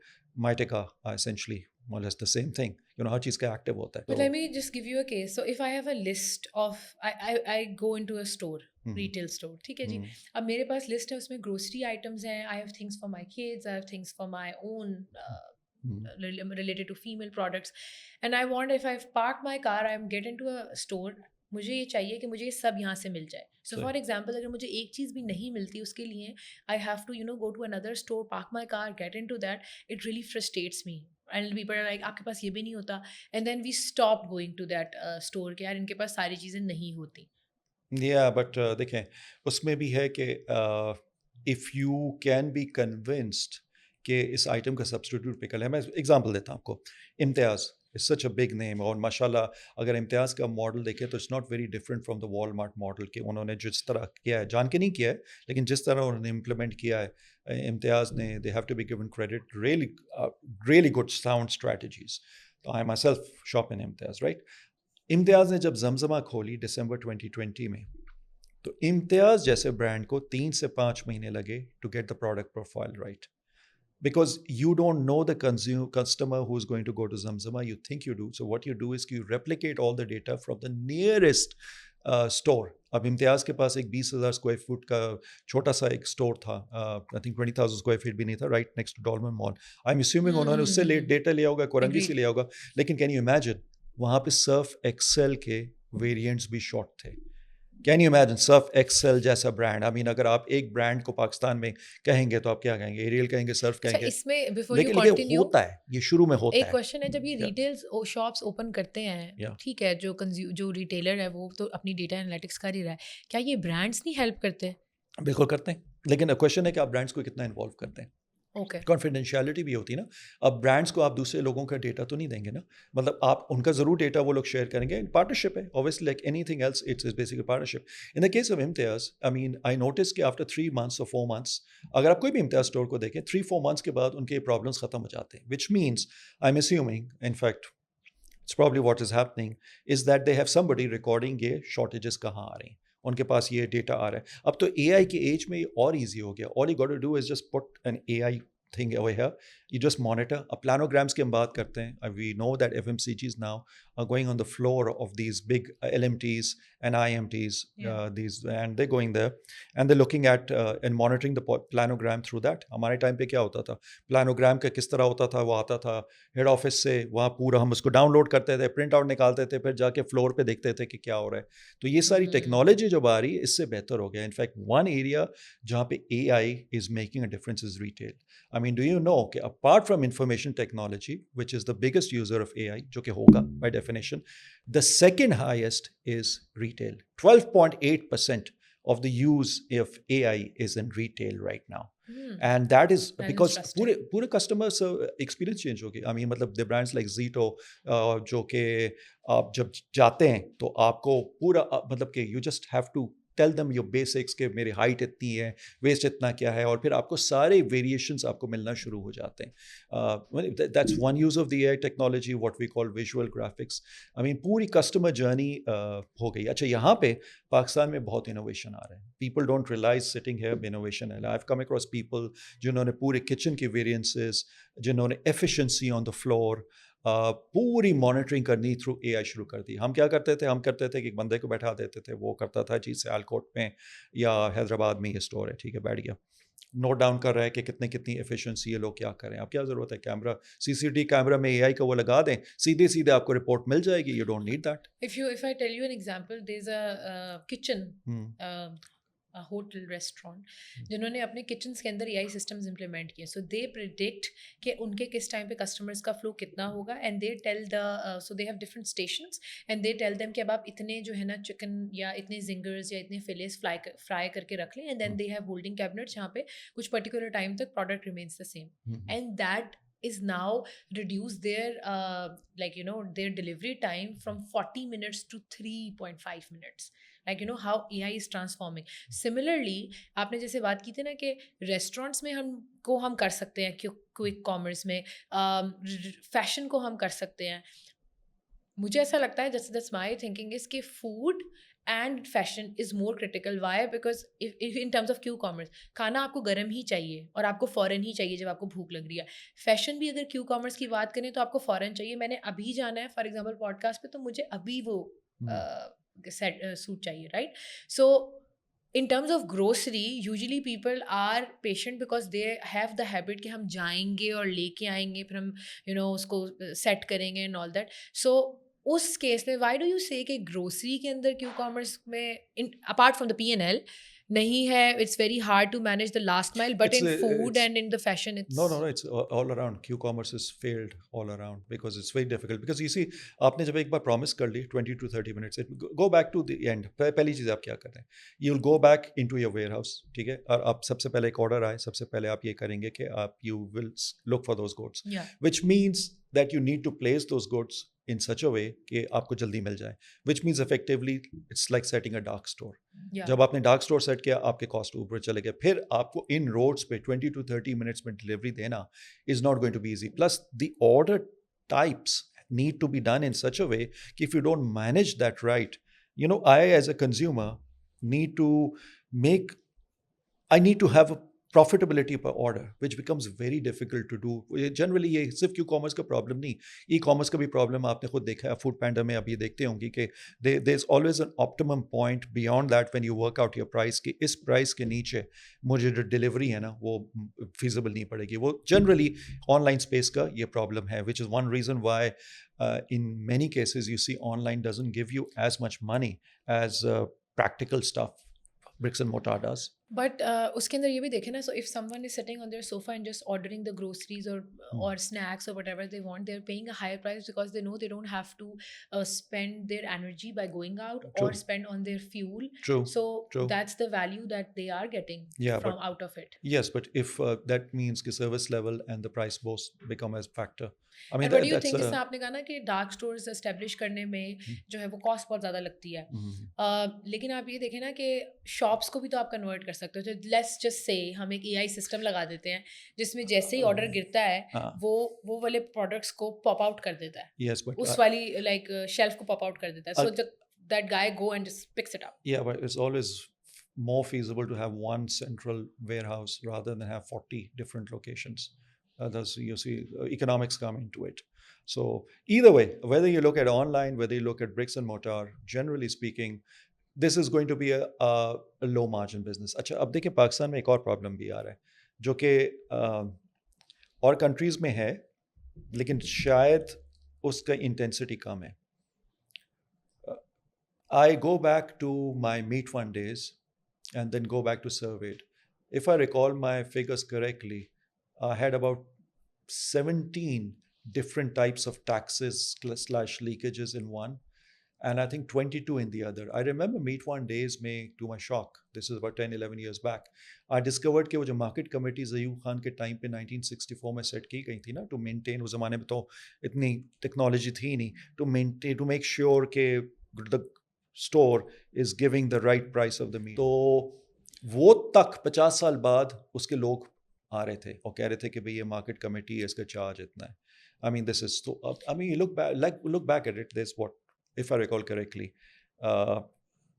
माइटिका essentially more or less the same thing. हर चीज़ का एक्टिव होता है. But let me just give you a case. So if I have a list of, I go into a store, retail store, ठीक है जी. अब मेरे पास लिस्ट है, उसमें ग्रोसरी आइटम्स हैं. I have things for my kids, I have things for my own related to female products, and I want, if I park my car, I get into a store, मुझे ये चाहिए कि मुझे ये सब यहाँ से मिल जाए. So for example, अगर मुझे एक चीज़ भी नहीं मिलती, उसके लिए I have to go to another store, park my car, get into that. It really frustrates me. And people are like आपके पास ये भी नहीं होता, and then we stop going to that store के यार इनके पास सारी चीज़ें नहीं होती. या बट देखें, उसमें भी है कि if you can be convinced कि इस आइटम का सब्स्टिट्यूट पिकल है। मैं एग्जांपल देता हूँ आपको। Imtiaz is such a big name, और माशाल्लाह अगर इम्तियाज़ का मॉडल देखें तो it's not very different from the Walmart model कि उन्होंने जिस तरह किया है, जान के नहीं किया है, लेकिन जिस तरह उन्होंने इम्प्लीमेंट किया है इम्तियाज़ ने, they have to be given credit, really really good sound strategies. तो I myself shop in Imtiaz, right. Imtiaz ने जब जमजमा खोली दिसंबर 2020 में, तो इम्तियाज़ जैसे ब्रांड को 3 से 5 महीने लगे to get the product profile right, because you don't know the customer who's going to go to Zamzama. You think you do. So what you do is you replicate all the data from the nearest store. अब इम्तियाज़ के पास एक 20,000 square foot का छोटा सा एक store था, I think 20,000 square feet भी नहीं था, right next to Dolmen mall. I am assuming उन्होंने उससे लेट डेटा लिया होगा, कोरंगी से एग्रीड. लिया होगा। लेकिन कैन यू इमेजिन वहाँ पे सर्फ एक्सेल के वेरिएंट्स भी शॉर्ट थे। Can you imagine Surf Excel जैसा ब्रांड? आई मीन अगर आप एक ब्रांड को पाकिस्तान में कहेंगे तो आप क्या कहेंगे? एरियल कहेंगे, सर्फ अच्छा, कहेंगे? इसमें बिफोर यू लेकिन लेकिन कंटिन्यू होता है, ये शुरू में होता एक है। क्वेश्चन है, जब ये या रिटेल शॉप्स ओपन करते हैं, या ठीक है, जो रिटेलर है वो तो अपनी डेटा एनालिटिक्स कर ही रहा है, क्या ये ब्रांड्स नहीं हेल्प करते? बिल्कुल करते हैं, लेकिन क्वेश्चन है कि आप ब्रांड्स को कितना इन्वॉल्व करते हैं। ओके. कॉन्फिडेंशियलिटी भी होती है ना। अब ब्रांड्स को आप दूसरे लोगों का डेटा तो नहीं देंगे ना, मतलब आप उनका ज़रूर डेटा वो लोग शेयर करेंगे। पार्टनरशिप है obviously, like anything else, it's basically partnership. In the case of Imtiaz, I mean I notice कि आफ्टर 3 मंथ्स और 4 मंथ्स, अगर आप कोई भी इम्तियाज़ स्टोर को देखें, 3-4 मंथ्स के बाद उनके प्रॉब्लम्स खत्म हो जाते हैं, which means I am assuming, in fact it's probably what is happening is that they have somebody recording ये shortages कहाँ आ रही हैं, उनके पास ये डेटा आ रहा है। अब तो AI के एज में ये और ईजी हो गया। All you got to do is just put an AI thing over here. You just monitor. Planograms की हम बात करते हैं। We know that FMCGs now are going on the floor of these big LMTs and IMTs. Yeah. And they're going there and they're looking at and monitoring the planogram through that. हमारे time पे क्या होता था? प्लानोग्राम का किस तरह होता था? वो आता था हेड ऑफिस से, वहाँ पूरा हम उसको डाउनलोड करते थे, प्रिंट आउट निकालते थे, फिर जाके फ्लोर पे देखते थे कि क्या हो रहा है। तो ये सारी टेक्नोलॉजी जब आ रही है, इससे बेहतर हो गया। इनफैक्ट वन एरिया जहाँ पे AI is making a difference is retail. I mean, do you know कि apart from information technology, which is the biggest user of AI, जो कि होगा by definition, the second highest is retail. 12.8% of the use of AI is in retail right now. And that is That is because interesting. पूरे customer experience change होगी। I mean, मतलब the brands like Zito, जो कि आप जब जाते हैं तो आपको पूरा मतलब कि you just have to tell them your basics के मेरी हाइट इतनी है, वेस्ट इतना क्या है, और फिर आपको सारे वेरिएशंस आपको मिलना शुरू हो जाते हैं। That's one use of the AI technology, what we call visual graphics. I mean पूरी कस्टमर जर्नी हो गई। अच्छा, यहाँ पे पाकिस्तान में बहुत इनोवेशन आ रहे हैं। People don't realise sitting here innovation है। I have come across people जिन्होंने पूरे किचन की वेरिएंसेस, जिन्होंने एफिशिएंसी ऑन द फ्लोर, पूरी मॉनिटरिंग करनी थ्रू AI शुरू कर दी। हम क्या करते थे? हम करते थे कि एक बंदे को बैठा देते थे, वो करता था जी सियालकोट में या हैदराबाद में ये स्टोर है, ठीक है, बैठ गया, नोट डाउन कर रहा है कि कितनी कितनी एफिशिएंसी ये लोग क्या करें। अब क्या ज़रूरत है? कैमरा, CCTV कैमरा में AI का वो लगा दें, सीधे सीधे आपको रिपोर्ट मिल जाएगी। You don't need that. If I tell you an example, there's a kitchen, hotel restaurant, जिन्होंने अपने किचन्स के अंदर AI सिस्टम्स इंप्लीमेंट किए, सो दे प्रिडिक्ट कि उनके किस टाइम पे कस्टमर्स का फ्लो कितना होगा, and they tell the so they have different stations and they tell them कि अब आप इतने जो है ना चिकन या इतने जिंगर्स या इतने फिलेस फ्राई करके रख लें, and then they have holding cabinets जहाँ पे कुछ पर्टिकुलर टाइम तक product remains the same, and that is now reduce their their delivery time from 40 minutes to 3.5 minutes. Like how AI is transforming. Similarly, आपने जैसे बात की थी ना कि रेस्टोरेंट्स में हम कर सकते हैं, क्विक कॉमर्स में फैशन को हम कर सकते हैं। मुझे ऐसा लगता है जैसे दैट्स माय थिंकिंग इज कि food and fashion is more critical. Why? Because if in terms of Q commerce, खाना आपको गर्म ही चाहिए और आपको फ़ौरन ही चाहिए जब आपको भूख लग रही है। फैशन भी अगर क्यू कॉमर्स की बात करें तो आपको फ़ौरन चाहिए, मैंने अभी जाना है फॉर एग्जाम्पल पॉडकास्ट पे, तो मुझे अभी वो सेट सूट चाहिए, right? So in terms of grocery, usually people are patient because they have the habit कि हम जाएंगे और लेके आएंगे, फिर हम उसको सेट करेंगे एंड ऑल दैट। सो उस केस में वाई डू यू से कि ग्रोसरी के अंदर क्यू कॉमर्स में, अपार्ट फ्रॉम द P&L, नहीं है, it's very hard to manage the last mile, but in food it's and in the fashion, No, no, it's no. It's all around. Q-commerce has failed all around because it's very difficult. Because you see, आपने जब एक बार promise कर ली 20 to 30 minutes, go back to the end. पहली चीज़ आप क्या कर रहे हैं? You'll go back into your warehouse, ठीक है? और आप सबसे पहले एक order आए, सबसे पहले आप ये करेंगे कि आप you will look for those goods, yeah, which means that you need to place those goods in such a way कि आपको जल्दी मिल जाए. Which means effectively it's like setting a dark store. yeah. जब आपने डार्क स्टोर सेट किया आपके cost ऊपर चले गए फिर आपको इन रोड्स पे 20 to 30 मिनट्स में डिलीवरी देना is not going to be easy plus the order types need to be done in such a way if you don't manage that right, I as a consumer need to make I need to have a profitability per order, which becomes very difficult to do. Generally ये सिर्फ Q commerce का problem नहीं, e commerce का भी problem आपने खुद देखा है. फूड पैंडा में आप ये देखते होंगे कि there is always an optimum point beyond that when you work out your price कि इस प्राइस के नीचे मुझे जो डिलीवरी है ना वो फिजिबल नहीं पड़ेगी. वो जनरली ऑनलाइन स्पेस का ये प्रॉब्लम है, which is one reason why in many cases you see online doesn't give you as much money as practical stuff bricks and mortar does. But उसके अंदर ये भी देखे ना, so if someone is sitting on their sofa and just ordering the groceries or snacks or whatever they want, they're paying a higher price because they know they don't have to spend their energy by going out or True. spend on their fuel. True. So True. that's the value that they are getting Yeah, from but out of it. yes, but if that means the service level and the price both become as factor, I mean And what do you that's think, जिससे आपने कहा ना कि dark stores establish करने में जो है वो कॉस्ट बहुत ज़्यादा लगती है, लेकिन आप ये देखें ना कि शॉप्स को भी तो आप कन्वर्ट कर सकते हो. तो लेट्स जस्ट से हम एक एआई सिस्टम लगा देते हैं जिसमें जैसे ही ऑर्डर गिरता है वो वाले प्रोडक्ट्स को पॉप आउट कर देता है. yes, but उस वाली लाइक शेल्फ को पॉप आउट कर देता है. So that guy go and just picks it up. yeah, but it's always more feasible to have one central warehouse rather than have 40 different locations. Thus, you see, economics come into it. So either way, whether you look at online, whether you look at bricks and mortar, generally speaking, this is going to be a low margin business. अच्छा, अब देखिए पाकिस्तान में एक और problem भी आ रहा है जो कि और कंट्रीज में है लेकिन शायद उसका इंटेंसिटी कम है. I go back to my meat fund days and then go back to surveyed. If I recall my figures correctly, I had about 17 different types of taxes slash leakages in one, and I think 22 in the other. I remember Meat One Days में, to my shock, this is about 10, 11 years back, I discovered कि वो जो market committee ज़यूब Khan के time पे 1964 में set की गई थी ना, to maintain, उस ज़माने में तो इतनी टेक्नोलॉजी थी नहीं, to maintain, to make sure कि the store is giving the right price of the meat. तो वो तक 50 साल बाद उसके लोग आ रहे थे और कह रहे थे कि भाई ये मार्केट कमेटी है, इसका चार्ज इतना है. I mean, this is so. I mean, you look back at it. There's what, if I recall correctly,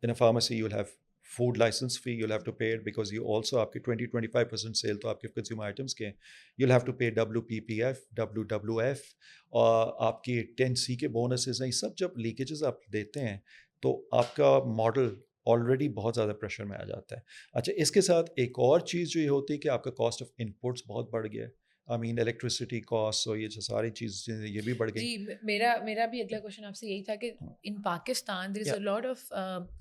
in a pharmacy you'll have food license fee. You'll have to pay it because you also आपके 20-25% sale तो आपके consumer items के. You'll have to pay WPPF, WWF और आपकी 10C के bonuses हैं. ये सब जब leakages आप देते हैं तो आपका मॉडल ऑलरेडी बहुत ज़्यादा प्रेशर में आ जाता है. अच्छा, इसके साथ एक और चीज़ जो ये होती है कि आपका कॉस्ट ऑफ इनपुट्स बहुत बढ़ गया है. आई मीन इलेक्ट्रिसिटी कॉस्ट और ये जो सारी चीज़ें ये भी बढ़ गई. जी, मेरा भी अगला क्वेश्चन आपसे यही था कि in Pakistan there is a lot of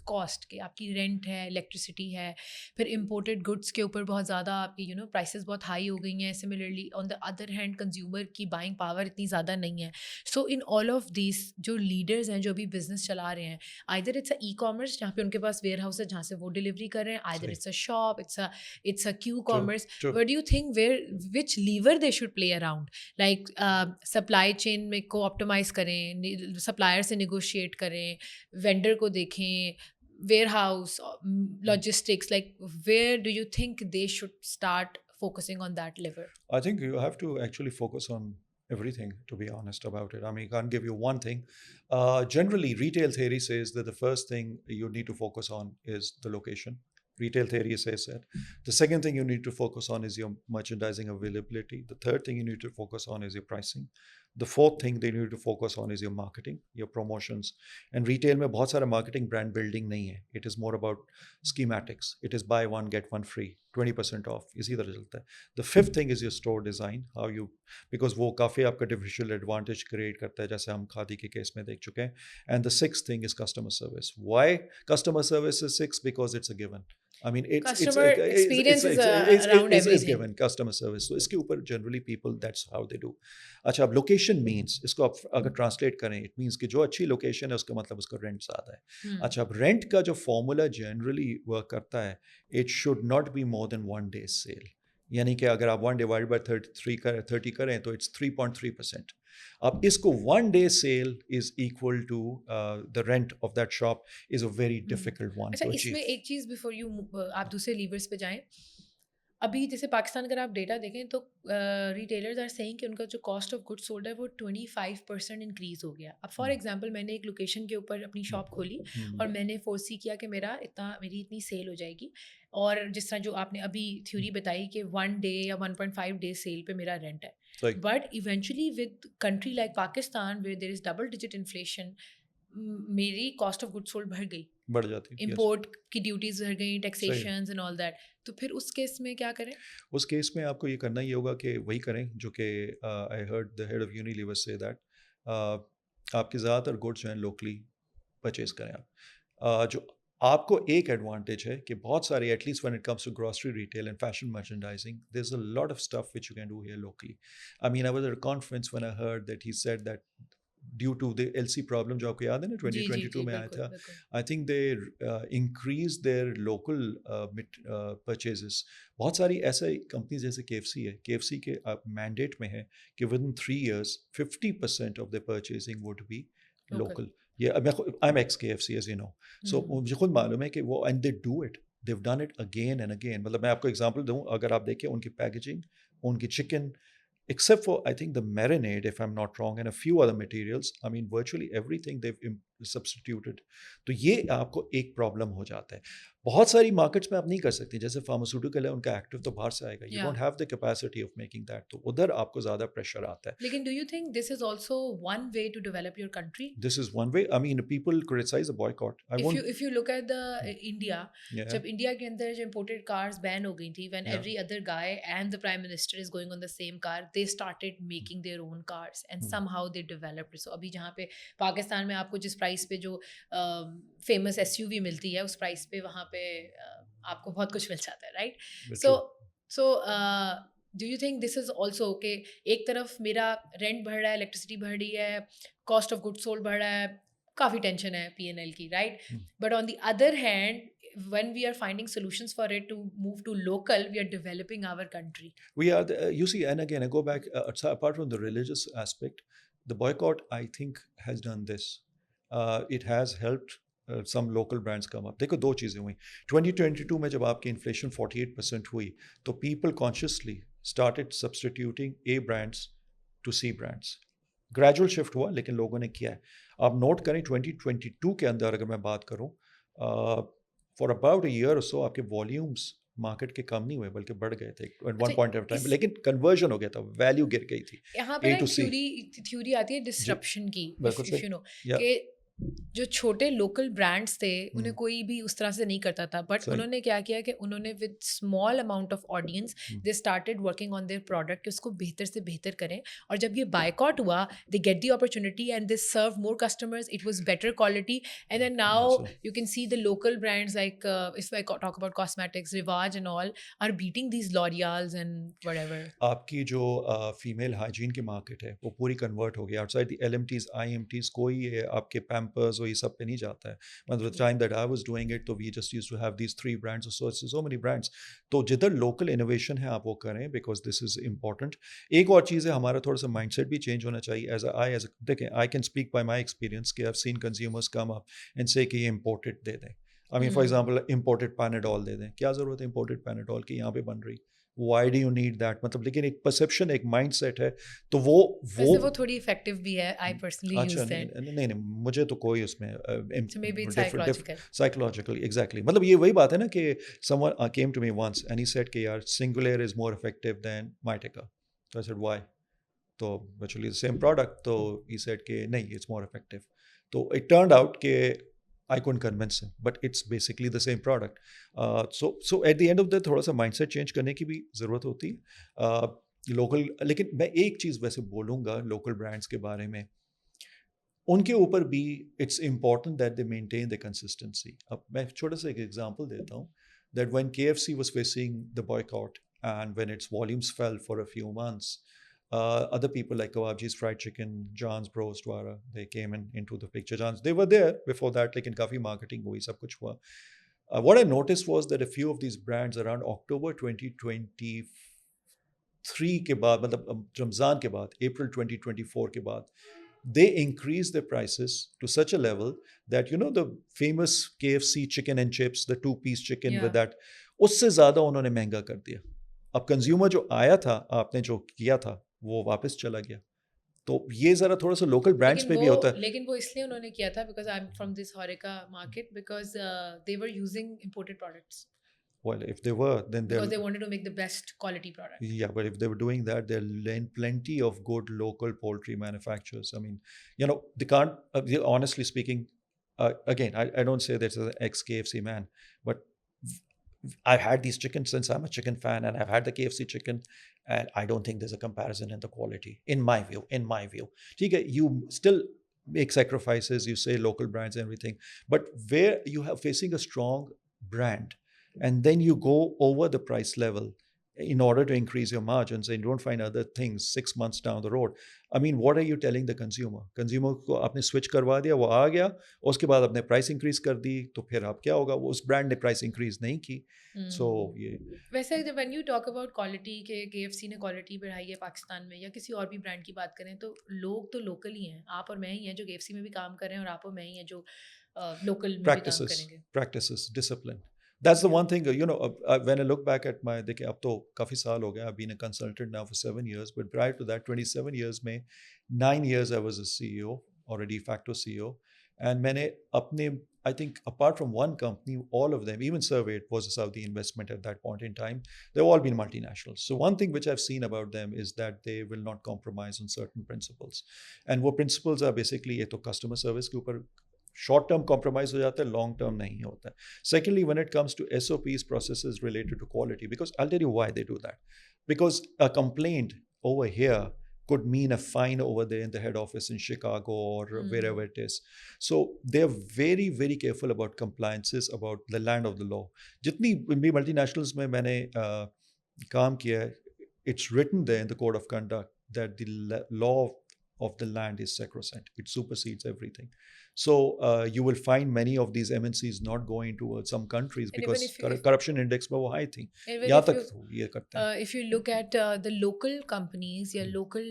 cost कि आपकी रेंट है, इलेक्ट्रिसिटी है, फिर इंपोर्टेड गुड्स के ऊपर बहुत ज़्यादा आपकी प्राइसेस बहुत हाई हो गई हैं. Similarly on the other hand consumer की बाइंग पावर इतनी ज़्यादा नहीं है. सो इन ऑल ऑफ दिस जो लीडर्स हैं जो अभी बिजनेस चला रहे हैं, either it's a e commerce जहाँ पे उनके पास वेयर हाउस है जहाँ से वो डिलीवरी कर रहे हैं, either it's a shop, it's a Q commerce. What do you think which lever they should play around, like supply chain में को optimize करें, supplier से negotiate करें, vendor को देखें, warehouse, logistics, like where do you think they should start focusing on that lever? I think you have to actually focus on everything, to be honest about it. I mean, I can't give you one thing. Generally, retail theory says that the first thing you need to focus on is the location. Retail theory says that. The second thing you need to focus on is your merchandising availability. The third thing you need to focus on is your pricing. The fourth thing they need to focus on is your marketing, your promotions. And retail में बहुत सारा marketing brand building नहीं है. It is more about schematics. It is buy one get one free, 20% off. इसी तरह चलता है. The fifth thing is your store design. How you, because वो काफ़ी आपका differential advantage create करता है जैसे हम खादी के केस में देख चुके हैं. And the sixth thing is customer service. Why customer service is six? Because it's a given. I mean, Customer experience is around it's everything. given customer service. So इसके ऊपर generally people that's how they do. अच्छा, अब location means इसको आप अगर translate करें, it means कि जो अच्छी location है उसका मतलब उसका rent ज़्यादा है. Hmm. अच्छा, अब rent का जो formula generally work करता है, it should not be more than 1 day's sale. यानी कि अगर आप 1 divided by 30 करें तो it's 3.3%. अब इसको 1 day sale is equal to the rent of that shop is a very difficult one अच्छा, to इसमें achieve. एक चीज़ बिफोर यू आप दूसरे लीवर्स पे जाएं, अभी जैसे पाकिस्तान अगर आप डेटा देखें तो रिटेलर्स आर सेइंग कि उनका जो कॉस्ट ऑफ गुड्स सोल्ड है वो 25% इंक्रीज हो गया. अब फॉर एग्जांपल मैंने एक लोकेशन के ऊपर अपनी शॉप खोली और मैंने फोर्सी किया कि मेरी इतनी सेल हो जाएगी, और जिस तरह जो आपने अभी थ्योरी बताई कि 1 डे या 1.5 डे सेल पे मेरा रेंट है, सही but eventually with country like Pakistan where there is double digit inflation, मेरी कॉस्ट ऑफ गुड्स सोल्ड बढ़ गई, बढ़ जाती है. Yes. इम्पोर्ट की ड्यूटीज बढ़ गई, सही है. Taxations and all that. तो फिर उस केस में क्या करें? उस केस में आपको ये करना ही होगा कि वही करें जो कि I heard the head of Unilever say that आपके ज़्यादातर गुड्स जो हैं लोकली परचेज करें आप. जो आपको एक एडवांटेज है कि बहुत सारी at least when it comes to grocery retail and fashion merchandising there is a lot of stuff which you can do here locally. I mean I was at a conference when I heard that he said that due to the LC problem जो आपको याद है ना जी जी 2022 जी, में आया बिल्कुल था. बिल्कुल. आई think they increase their local purchases. बहुत सारी ऐसे कंपनीज जैसे केएफसी है, केएफसी के मैंडेट में है कि within 3 years 50% of the purchasing would be local. Local. ये I am ex KFC as you know. So मुझे खुद मालूम है कि वो and they do it, they've done it again and again. मतलब मैं आपको एग्जांपल दूं, अगर आप देखें उनकी पैकेजिंग, उनकी chicken, except for I think the marinade, if I'm not wrong, and a few other materials, I mean virtually everything they've substituted. तो ये आपको एक प्रॉब्लम हो जाता है. बहुत सारी मार्केट्स में आप नहीं कर सकती, जैसे फार्मास्यूटिकल है, उनका एक्टिव तो बाहर से आएगा. You don't have the capacity of making that, तो उधर आपको ज़्यादा प्रेशर आता है. लेकिन do you think this is also one way to develop your country? This is one way. I mean, people criticize the boycott. I won't. If you look at the India, Yeah, जब India के अंदर जो imported cars ban हो गई थी, when yeah. every other guy and the prime minister is going on the same car, they started making their own cars and somehow they developed it. So अभी जहाँ पे पाकिस्तान में आपको जिस प्राइस पे जो फेमस एसयूवी मिलती है उस प्राइस पे वहाँ पे आपको बहुत कुछ मिल जाता है, right? So do you think this is also कि एक तरफ मेरा रेंट बढ़ रहा है, इलेक्ट्रिसिटी बढ़ रही है, कॉस्ट ऑफ गुड्स सोल्ड बढ़ रहा है, काफ़ी टेंशन है पीएनएल की, right? But on the other hand when we are finding solutions for it to move to local, we are developing our country. We are, you see, and again, I go back, apart from the religious aspect, the boycott, I think, has done this. It has helped some local brands come up. देखो दो चीज़ें हुई. 2022 में जब आपकी inflation 48% हुई, तो people consciously started substituting A brands to C brands. Gradual shift हुआ, लेकिन लोगों ने किया है. आप नोट करें 2022 के अंदर अगर मैं बात करूं, फॉर अबाउट अ ईयर और सो आपके वॉल्यूम्स मार्केट के कम नहीं हुए बल्कि बढ़ गए थे at one point of time, लेकिन कन्वर्जन हो गया था, वैल्यू गिर गई थी. यहाँ पे ए ना टू सी थ्योरी आती है डिसरप्शन की, बिल्कुल इफ सही. यू नो, या कि जो छोटे लोकल ब्रांड्स थे उन्हें हम्म, कोई भी उस तरह से नहीं करता था, बट सही. उन्होंने क्या किया कि उन्होंने with small amount of audience they started working on their product कि उसको बेहतर से बेहतर करें, और जब ये बायकॉट हुआ they get the opportunity and they serve more customers, it was better quality, and then now you can see the local brands like if I talk about cosmetics, Rivaj and all are beating these L'Oreals and whatever. आपकी जो female hygiene की market है वो पूरी convert हो गई. Outside the एलएमटीज आईएमटीज कोई ये आपके पैम्पर्स और ये सब पे नहीं जाता है. मतलब the time that I was doing it, तो we just used to have these 3 brands और सो मेनी ब्रांड्स. तो जिधर लोकल इनोवेशन है आप वो करें, बिकॉज दिस इज इंपॉर्टेंट. एक और चीज़ है, हमारा थोड़ा सा माइंडसेट भी चेंज होना चाहिए. एज देखें, I can speak by my experience कि I have seen consumers come up and say कि ये इम्पोर्टेड दे दें. I mean for example imported Panadol दे दें. क्या ज़रूरत है इम्पोर्टेड पैनाडोल की, यहाँ पे बन रही? Why do you need that? मतलब लेकिन एक परसेप्शन, एक माइंडसेट है, तो वैसे वो थोड़ी इफेक्टिव भी है. I personally अच्छा use that. नहीं मुझे तो कोई उसमें So maybe it's psychological. Psychological exactly. मतलब ये वही बात है ना कि someone came to me once and he said कि यार Singular is more effective than Mitica. So I said why? तो virtually the same product. तो he said कि नहीं, it's more effective. तो it turned out कि I couldn't convince him, but it's basically the same product. So at the end of the थोड़ा सा mindset change करने की भी ज़रूरत होती है. लोकल, लेकिन मैं एक चीज़ वैसे बोलूँगा लोकल ब्रांड्स के बारे में, उनके ऊपर भी it's important that they maintain the consistency. अब मैं छोटा सा एक एग्जांपल देता हूँ. that when KFC was facing the boycott and when its volumes fell for a few months, other people like Kebabji's Fried Chicken, John's Bros Dwara, they came into the picture. John's, they were there before that, like in काफी marketing हुई, सब कुछ हुआ. What I noticed was that a few of these brands around October 2023 के बाद, मतलब रमज़ान के बाद, April 2024 के बाद, they increased their prices to such a level that, you know, the famous KFC chicken and chips, the two-piece chicken with Yeah. that, उससे ज़्यादा उन्होंने महंगा कर दिया. अब कंज्यूमर जो आया था, आपने जो किया था, वो वापस चला गया. तो ये ज़रा थोड़ा सा लोकल ब्रांड्स पे भी होता है. लेकिन वो इसलिए उन्होंने किया था because I'm from this Horeca market because they were using imported products Well, if they were, then because they're they wanted to make the best quality product. yeah, but if they were doing that, there are plenty of good local poultry manufacturers. I mean, you know, they can't. Honestly speaking, again, I don't say this as an ex KFC man, but I've had these chickens since I'm a chicken fan, and I've had the KFC chicken, and I don't think there's a comparison in the quality, in my view. In my view, okay, you still make sacrifices. You say local brands and everything, but where you have facing a strong brand, and then you go over the price level in order to increase your margins, and you don't find other things 6 months down the road. I mean, what are you telling the consumer? Consumer को आपने switch करवा दिया, वो आ गया, उसके बाद आपने price increase कर दी, तो फिर आप क्या होगा? वो उस brand ने price increase नहीं की. So ये वैसे when you talk about quality के KFC ने quality बढ़ाई है पाकिस्तान में या किसी और भी ब्रांड की बात करें तो लोग तो लोकल ही हैं. आप और मैं ही हैं जो KFC में भी काम कर रहे हैं और आप और मैं ही हैं जो लोकल में भी काम करेंगे. practices, discipline. That's the one thing, you know, when I look back at my, देखिए अब तो काफ़ी साल हो गया, I've been a consultant now for 7 years, but prior to that 27 years में 9 years I was a CEO or a de facto CEO, and मैंने अपने, I think apart from one company, all of them, even Survey, it was a Saudi investment at that point in time, they've all been multinationals. So one thing which I've seen about them is that they will not compromise on certain principles, and वो principles are basically ये तो customer service के ऊपर short term compromise हो जाता है, long term नहीं होता है. Secondly, when it comes to SOPs, processes related to quality, because I'll tell you why they do that. Because a complaint over here could mean a fine over there in the head office in Chicago or wherever it is. So they're very, very careful about compliances, about the land of the law. जितनी भी multinationals में मैंने काम किया है, it's written there in the code of conduct that the law of the land is sacrosanct. It supersedes everything. So you will find many of these MNCs not going towards some countries And because even if corruption index में वो high थी. even यहाँ if तक तो ये करते हैं. if you look at the local companies या local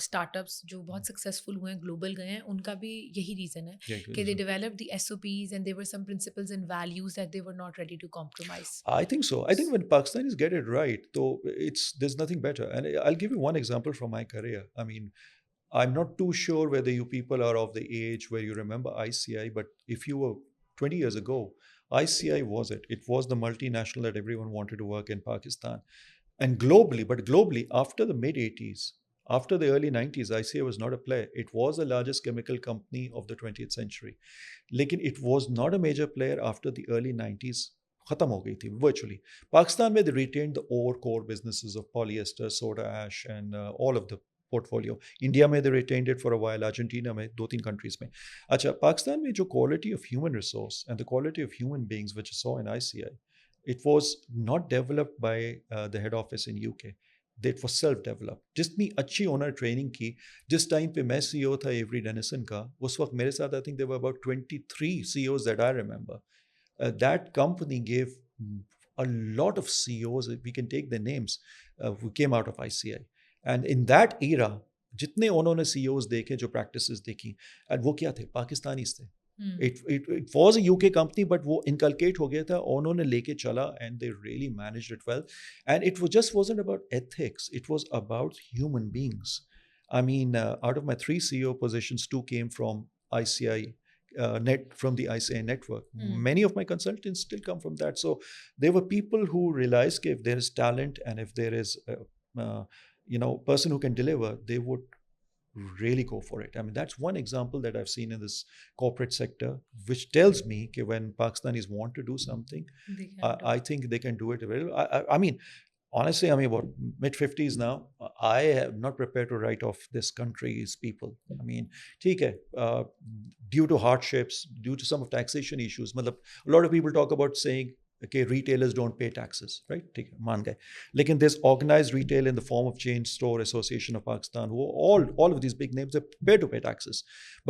startups जो बहुत successful हुए हैं global गए हैं उनका भी यही reason है Yeah, कि they developed the SOPs and there were some principles and values that they were not ready to compromise. I think so. I think when Pakistanis get it right, though, there's nothing better. And I'll give you one example from my career. I mean, I'm not too sure whether you people are of the age where you remember ICI, but if you were 20 years ago, ICI was it. It was the multinational that everyone wanted to work in Pakistan. And globally, but globally, after the mid 80s, after the early 90s, ICI was not a player. It was the largest chemical company of the 20th century. Lekin it was not a major player after the early 90s. खत्म हो गई थी virtually. Pakistan में they retained the core businesses of polyester, soda ash, and all of the portfolio. India में they retained it for a while. Argentina में 2-3 countries में. अच्छा, पाकिस्तान में जो quality of human resource and the quality of human beings which I saw in ICI, it was not developed by the head office in UK. It was self-developed. जितनी अच्छी owner training की, जिस time पे मैं CEO था every Denison का, उस वक्त मेरे साथ I think there were about 23 CEOs that I remember. That company gave a lot of CEOs, we can take their names, who came out of ICI. And in that era, जितने उन्होंने CEOs देखे, जो practices देखी, and वो क्या थे? Pakistanis थे. It was a UK company, but वो inculcate हो गया था, उन्होंने लेके चला, and they really managed it well. And it just wasn't about ethics, it was about human beings. I mean, out of my 3 CEO positions, 2 came from ICI, from the ICI network. Many of my consultants still come from that. So there were people who realized that if there is talent and if there is person who can deliver, they would really go for it. I mean, that's one example that I've seen in this corporate sector, which tells me that when Pakistanis want to do something, I think they can do it very well. I mean, honestly, I'm about mid-50s now. I am not prepared to write off this country's people. I mean, ठीक है, due to hardships, due to some of taxation issues. A lot of people talk about saying Okay, retailers don't pay taxes, right? ठीक है, मान गए. लेकिन there's organized retail in the form of Chain Store Association of Pakistan, who all of these big names are prepared to pay taxes.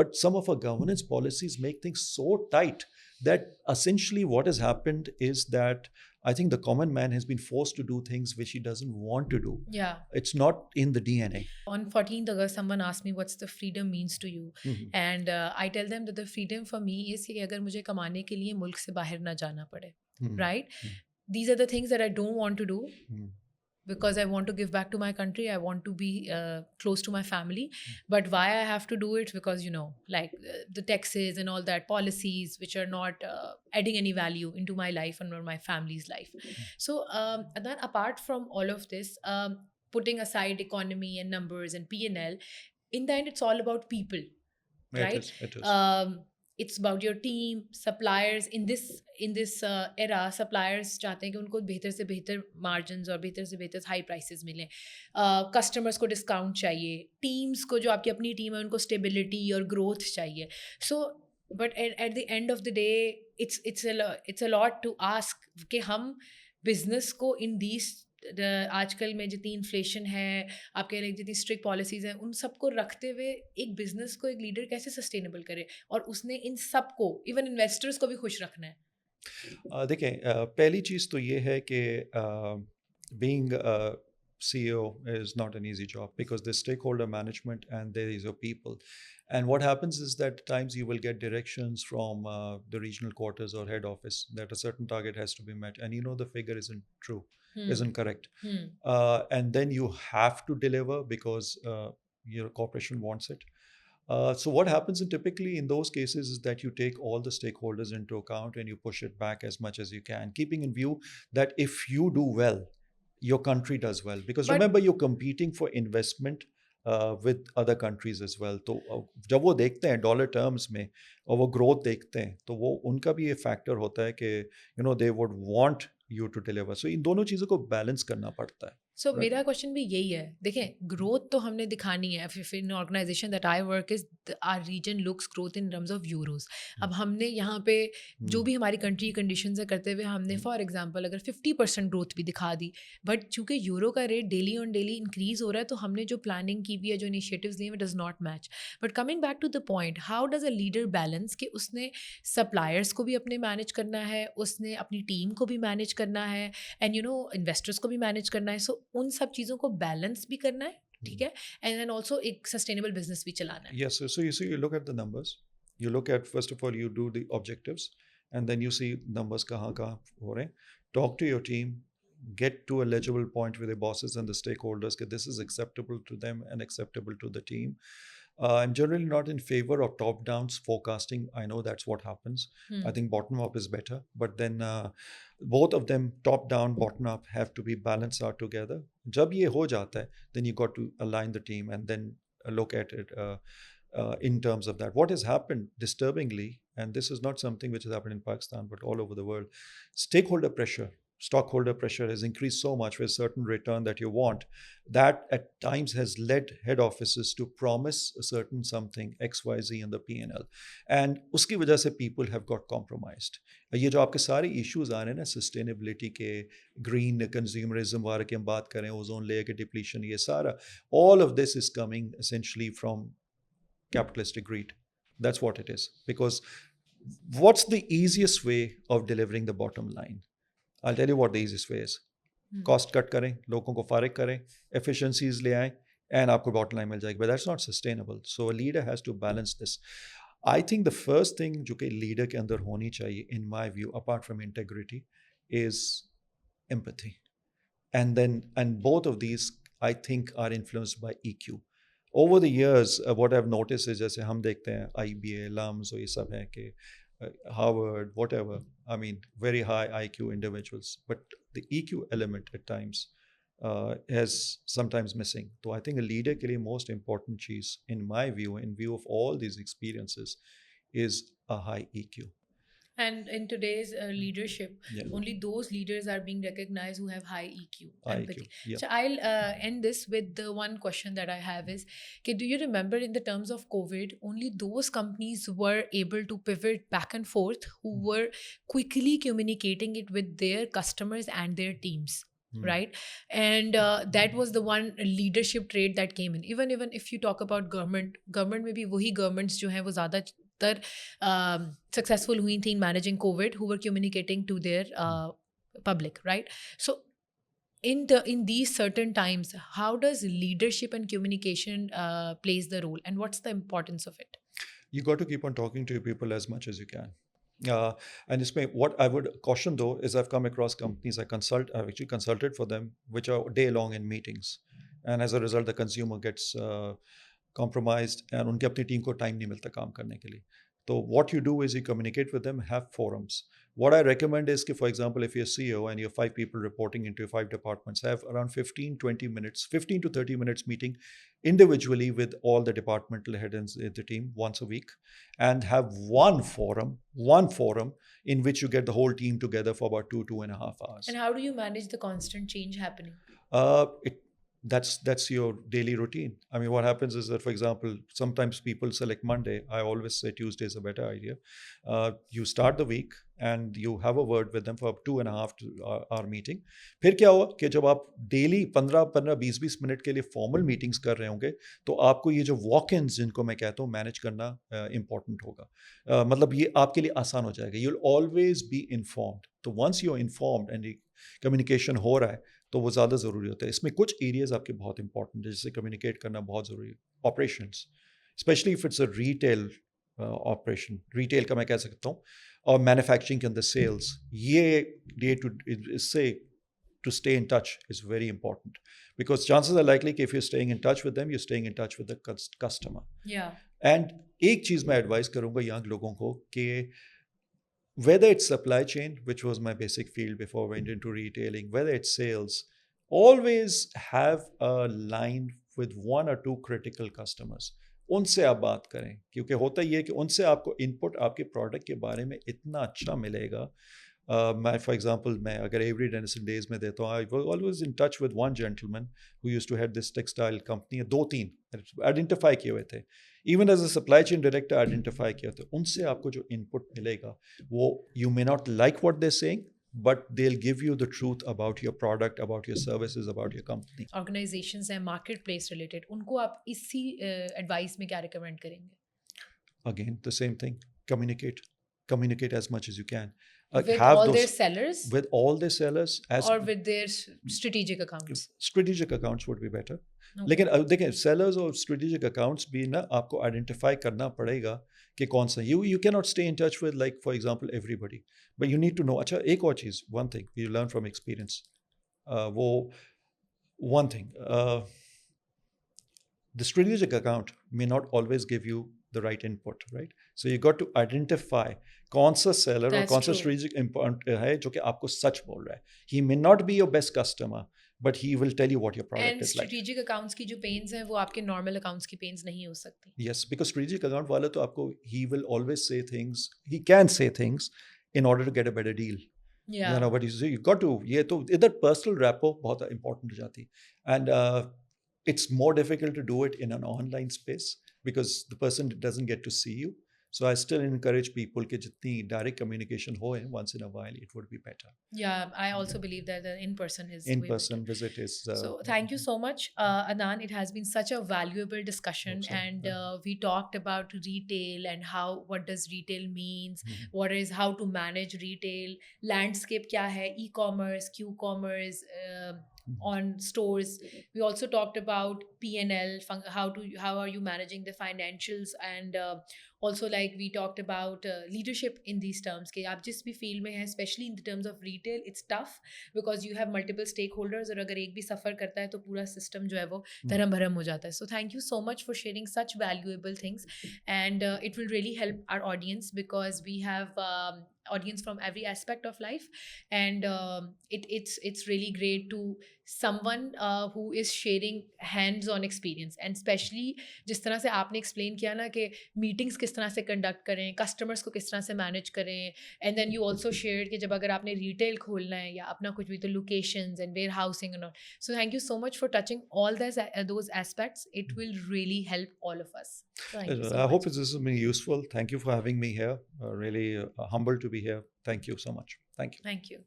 But some of our governance policies make things so tight that essentially what has happened is that I think the common man has been forced to do things which he doesn't want to do. Yeah. It's not in the DNA. On 14th August, someone asked me what's the freedom means to you. Mhm. And I tell them that the freedom for me is कि अगर मुझे कमाने के लिए मुल्क से बाहर ना जाना पड़े. Mhm. Right? Mhm. These are the things that I don't want to do Mhm. because I want to give back to my country. I want to be close to my family. But why I have to do it? Because, like the taxes and all that policies, which are not adding any value into my life and or my family's life. So, and then apart from all of this, putting aside economy and numbers and P&L, in the end, it's all about people, It right? is. It is. It's about your team, suppliers. In this era, suppliers चाहते हैं कि उनको बेहतर से बेहतर margins और बेहतर से बेहतर high prices मिलें. Customers को discount चाहिए, teams को जो आपकी अपनी team है उनको stability और growth चाहिए. So, but at the end of the day, it's a lot to ask कि हम business को in these आजकल में जितनी इन्फ्लेशन है, आपके लिए जितनी स्ट्रिक्ट पॉलिसीज हैं, उन सबको रखते हुए एक बिजनेस को एक लीडर कैसे सस्टेनेबल करे, और उसने इन सबको इवन इन्वेस्टर्स को भी खुश रखना है. देखें, पहली चीज़ तो ये है कि being a CEO is not an easy job because there's stakeholder management and there is your people. And what happens is that at times you will get directions from the regional quarters or head office that a certain target has to be met, and the figure isn't true, isn't correct. And then you have to deliver because your corporation wants it. So what happens typically in those cases is that you take all the stakeholders into account and you push it back as much as you can, keeping in view that if you do well, your country does well. Because But- remember, you're competing for investment with other countries as well. तो जब वो देखते हैं dollar terms में और वो growth देखते हैं तो वो उनका भी ये फैक्टर होता है कि they would want you to deliver. So इन दोनों चीज़ों को बैलेंस करना पड़ता है. सो मेरा क्वेश्चन भी यही है. देखें, ग्रोथ तो हमने दिखानी है. In organisation that I work is our region looks growth in terms of euros. अब हमने यहाँ पे जो भी हमारी कंट्री कंडीशंस है करते हुए हमने फॉर एग्जांपल अगर 50% ग्रोथ भी दिखा दी, बट चूंकि यूरो का rate daily on daily increase हो रहा है, तो हमने जो प्लानिंग की भी है, जो इनिशिएटिव्स दिए, does not match. But coming back to the point, how does a leader balance कि उसने सप्लायर्स को भी अपने मैनेज करना है, उसने अपनी टीम को भी मैनेज करना है, एंड इन्वेस्टर्स को भी मैनेज करना है. सो उन सब चीज़ों को बैलेंस भी करना है, ठीक है, एंड देन ऑल्सो एक सस्टेनेबल बिजनेस भी चलाना है. Yes, so you see, you look at the numbers. You look at, first of all, you do the objectives, and then you see numbers kahan ho rahe. Talk to your team, get to a legible point with the bosses and the stakeholders that this is acceptable to them and acceptable to the team. I'm generally not in favor of top-down forecasting. I know that's what happens. I think bottom-up is better, but then both of them, top-down, bottom-up, have to be balanced out together. जब ये हो जाता है, then you got to align the team and then look at it in terms of that. What has happened disturbingly, and this is not something which has happened in Pakistan, but all over the world, stakeholder pressure, stockholder pressure has increased so much for a certain return that you want, that at times has led head offices to promise a certain something XYZ in the P&L, and उसकी वजह से people have got compromised. ये जो आपके सारे issues आ रहे हैं ना, sustainability के, green consumerism वाले की हम बात करें, ozone layer के depletion, ये सारा, all of this is coming essentially from capitalistic greed. That's what it is. Because what's the easiest way of delivering the bottom line? I'll tell you what the easiest way is. Cost cut करें, लोगों को फारिग करें, efficiencies ले आएं, and आपको bottom line मिल जाएगी. But that's not sustainable. So a leader has to balance this. I think the first thing जो कि leader के अंदर होनी चाहिए, in my view, apart from integrity, is empathy. And both of these, I think, are influenced by EQ. Over the years, what I've noticed is जैसे हम देखते हैं IBA, LUMS और ये सब हैं कि Harvard, whatever, I mean, very high IQ individuals, but the EQ element at times is sometimes missing. So I think a leader के लिए most important cheese, in my view, in view of all these experiences, is a high EQ. And in today's leadership, Yeah, only those leaders are being recognized who have high EQ, IQ. empathy. Yeah. So I'll end this with the one question that I have is, okay, do you remember in the terms of COVID, only those companies were able to pivot back and forth who were quickly communicating it with their customers and their teams? Hmm. Right. And that was the one leadership trait that came in. Even if you talk about government में भी वही governments जो हैं वो ज़्यादातर successful हुई थी in managing COVID, who were communicating to their public, right? So in these certain times, how does leadership and communication plays the role, and what's the importance of it? You got to keep on talking to your people as much as you can. And what I would caution though is I've come across companies I've actually consulted for them, which are day long in meetings. And as a result, the consumer gets compromised and उनके अपनी team को time नहीं मिलता काम करने के लिए. So what you do is you communicate with them, have forums. What I recommend is, for example, if you're CEO and you have 5 people reporting into 5 departments, have around 15, 20 minutes, 15 to 30 minutes meeting individually with all the departmental heads in the team once a week, and have one forum in which you get the whole team together for about 2.5 hours. And how do you manage the constant change happening? It that's your daily routine. I mean, what happens is that, for example, sometimes people select Monday. I always say Tuesday is a better idea. You start the week and you have a word with them for 2.5 hour meeting. फिर क्या हुआ कि जब आप daily 15-15 20-20 minute के लिए formal meetings कर रहे होंगे, तो आपको ये जो वॉक-इन्स जिनको मैं कहता हूँ मैनेज करना इम्पोर्टेंट होगा. मतलब ये आपके लिए आसान हो जाएगा. You'll always be informed. तो once you're informed and communication हो रहा है, तो वो ज़्यादा ज़रूरी होता है. इसमें कुछ एरियाज आपके बहुत इंपॉर्टेंट है जिससे कम्युनिकेट करना बहुत ज़रूरी है. Operations, specially if it's a retail operation, retail का मैं कह सकता हूँ, और मैन्युफैक्चरिंग के अंदर सेल्स, ये डे टू इससे to stay in touch is very important, because chances are likely if you're staying in touch with them, you're staying in touch with the customer. Yeah. And एक चीज़ मैं advice करूँगा young लोगों को कि whether it's supply chain, which was my basic field before I went into retailing, whether it's sales, always have a line with 1 or 2 critical customers. उनसे आप बात करें, क्योंकि होता ये है कि उनसे आपको इनपुट आपके प्रोडक्ट के बारे में इतना अच्छा मिलेगा. मैं फॉर एग्जांपल मैं अगर एवरी डेनिसन डेज में देता हूँ, I was always in touch with one gentleman who used to had this textile company. 2-3 identify किए हुए थे, even as a supply chain director identify किया था. उनसे आपको जो इनपुट मिलेगा वो you may not like what they saying, but they'll give you the truth about your product, about your services, about your company. Organizations and marketplace related, उनको आप इसी advice में क्या recommend करेंगे? Again, the same thing. Communicate as much as you can. With Have all those their sellers with all their sellers as or with their strategic accounts? strategic accounts would be better. Okay. लेकिन देखिए sellers और strategic accounts भी ना आपको identify करना पड़ेगा कि कौन सा. You cannot stay in touch with, like for example, everybody, but you need to know. अच्छा, एक और चीज़, one thing you learn from experience. वो one thing, the strategic account may not always give you the right input, right? So you got to identify कौन सा seller और कौन सा strategic है जो कि आपको सच बोल रहा है. He may not be your best customer, but he will tell you what your product and is like. strategic accounts की जो pains हैं वो आपके normal accounts की pains नहीं हो सकती. Yes, because strategic account वाला तो आपको, he will always say things, he can say things in order to get a better deal. Yeah. You know, but you got to, ये तो इधर personal rapport बहुत important हो जाती. And it's more difficult to do it in an online space because the person doesn't get to see you. So I still encourage people कि जितनी direct communication हो once in a while, it would be better. Yeah, I also believe that the in-person is in-person visit is. So thank you so much, Adnan. It has been such a valuable discussion, so. And we talked about retail and what does retail means, Mm-hmm. how to manage retail, landscape kya hai, e-commerce, Q-commerce, on stores. We also talked about P&L, how are you managing the financials, and also like we talked about leadership in these terms कि आप जिस भी field में हैं, especially in the terms of retail, it's tough because you have multiple stakeholders, और अगर एक भी सफ़र करता है तो पूरा सिस्टम जो है वो धर्म भरम हो जाता है. So thank you so much for sharing such valuable things, and it will really help our audience because we have audience from every aspect of life. And it's really great to someone who is sharing hands on experience, and especially जिस तरह से आपने explain किया ना कि meetings किस तरह से conduct करें, customers को किस तरह से manage करें, and then you also shared कि जब अगर आपने retail खोलना है या अपना कुछ भी, तो locations and warehousing and all. So thank you so much for touching all those aspects. It will really help all of us. So thank you so I hope much. this has been useful. Thank you for having me here. Really humbled to be here. Thank you so much. Thank you. Thank you.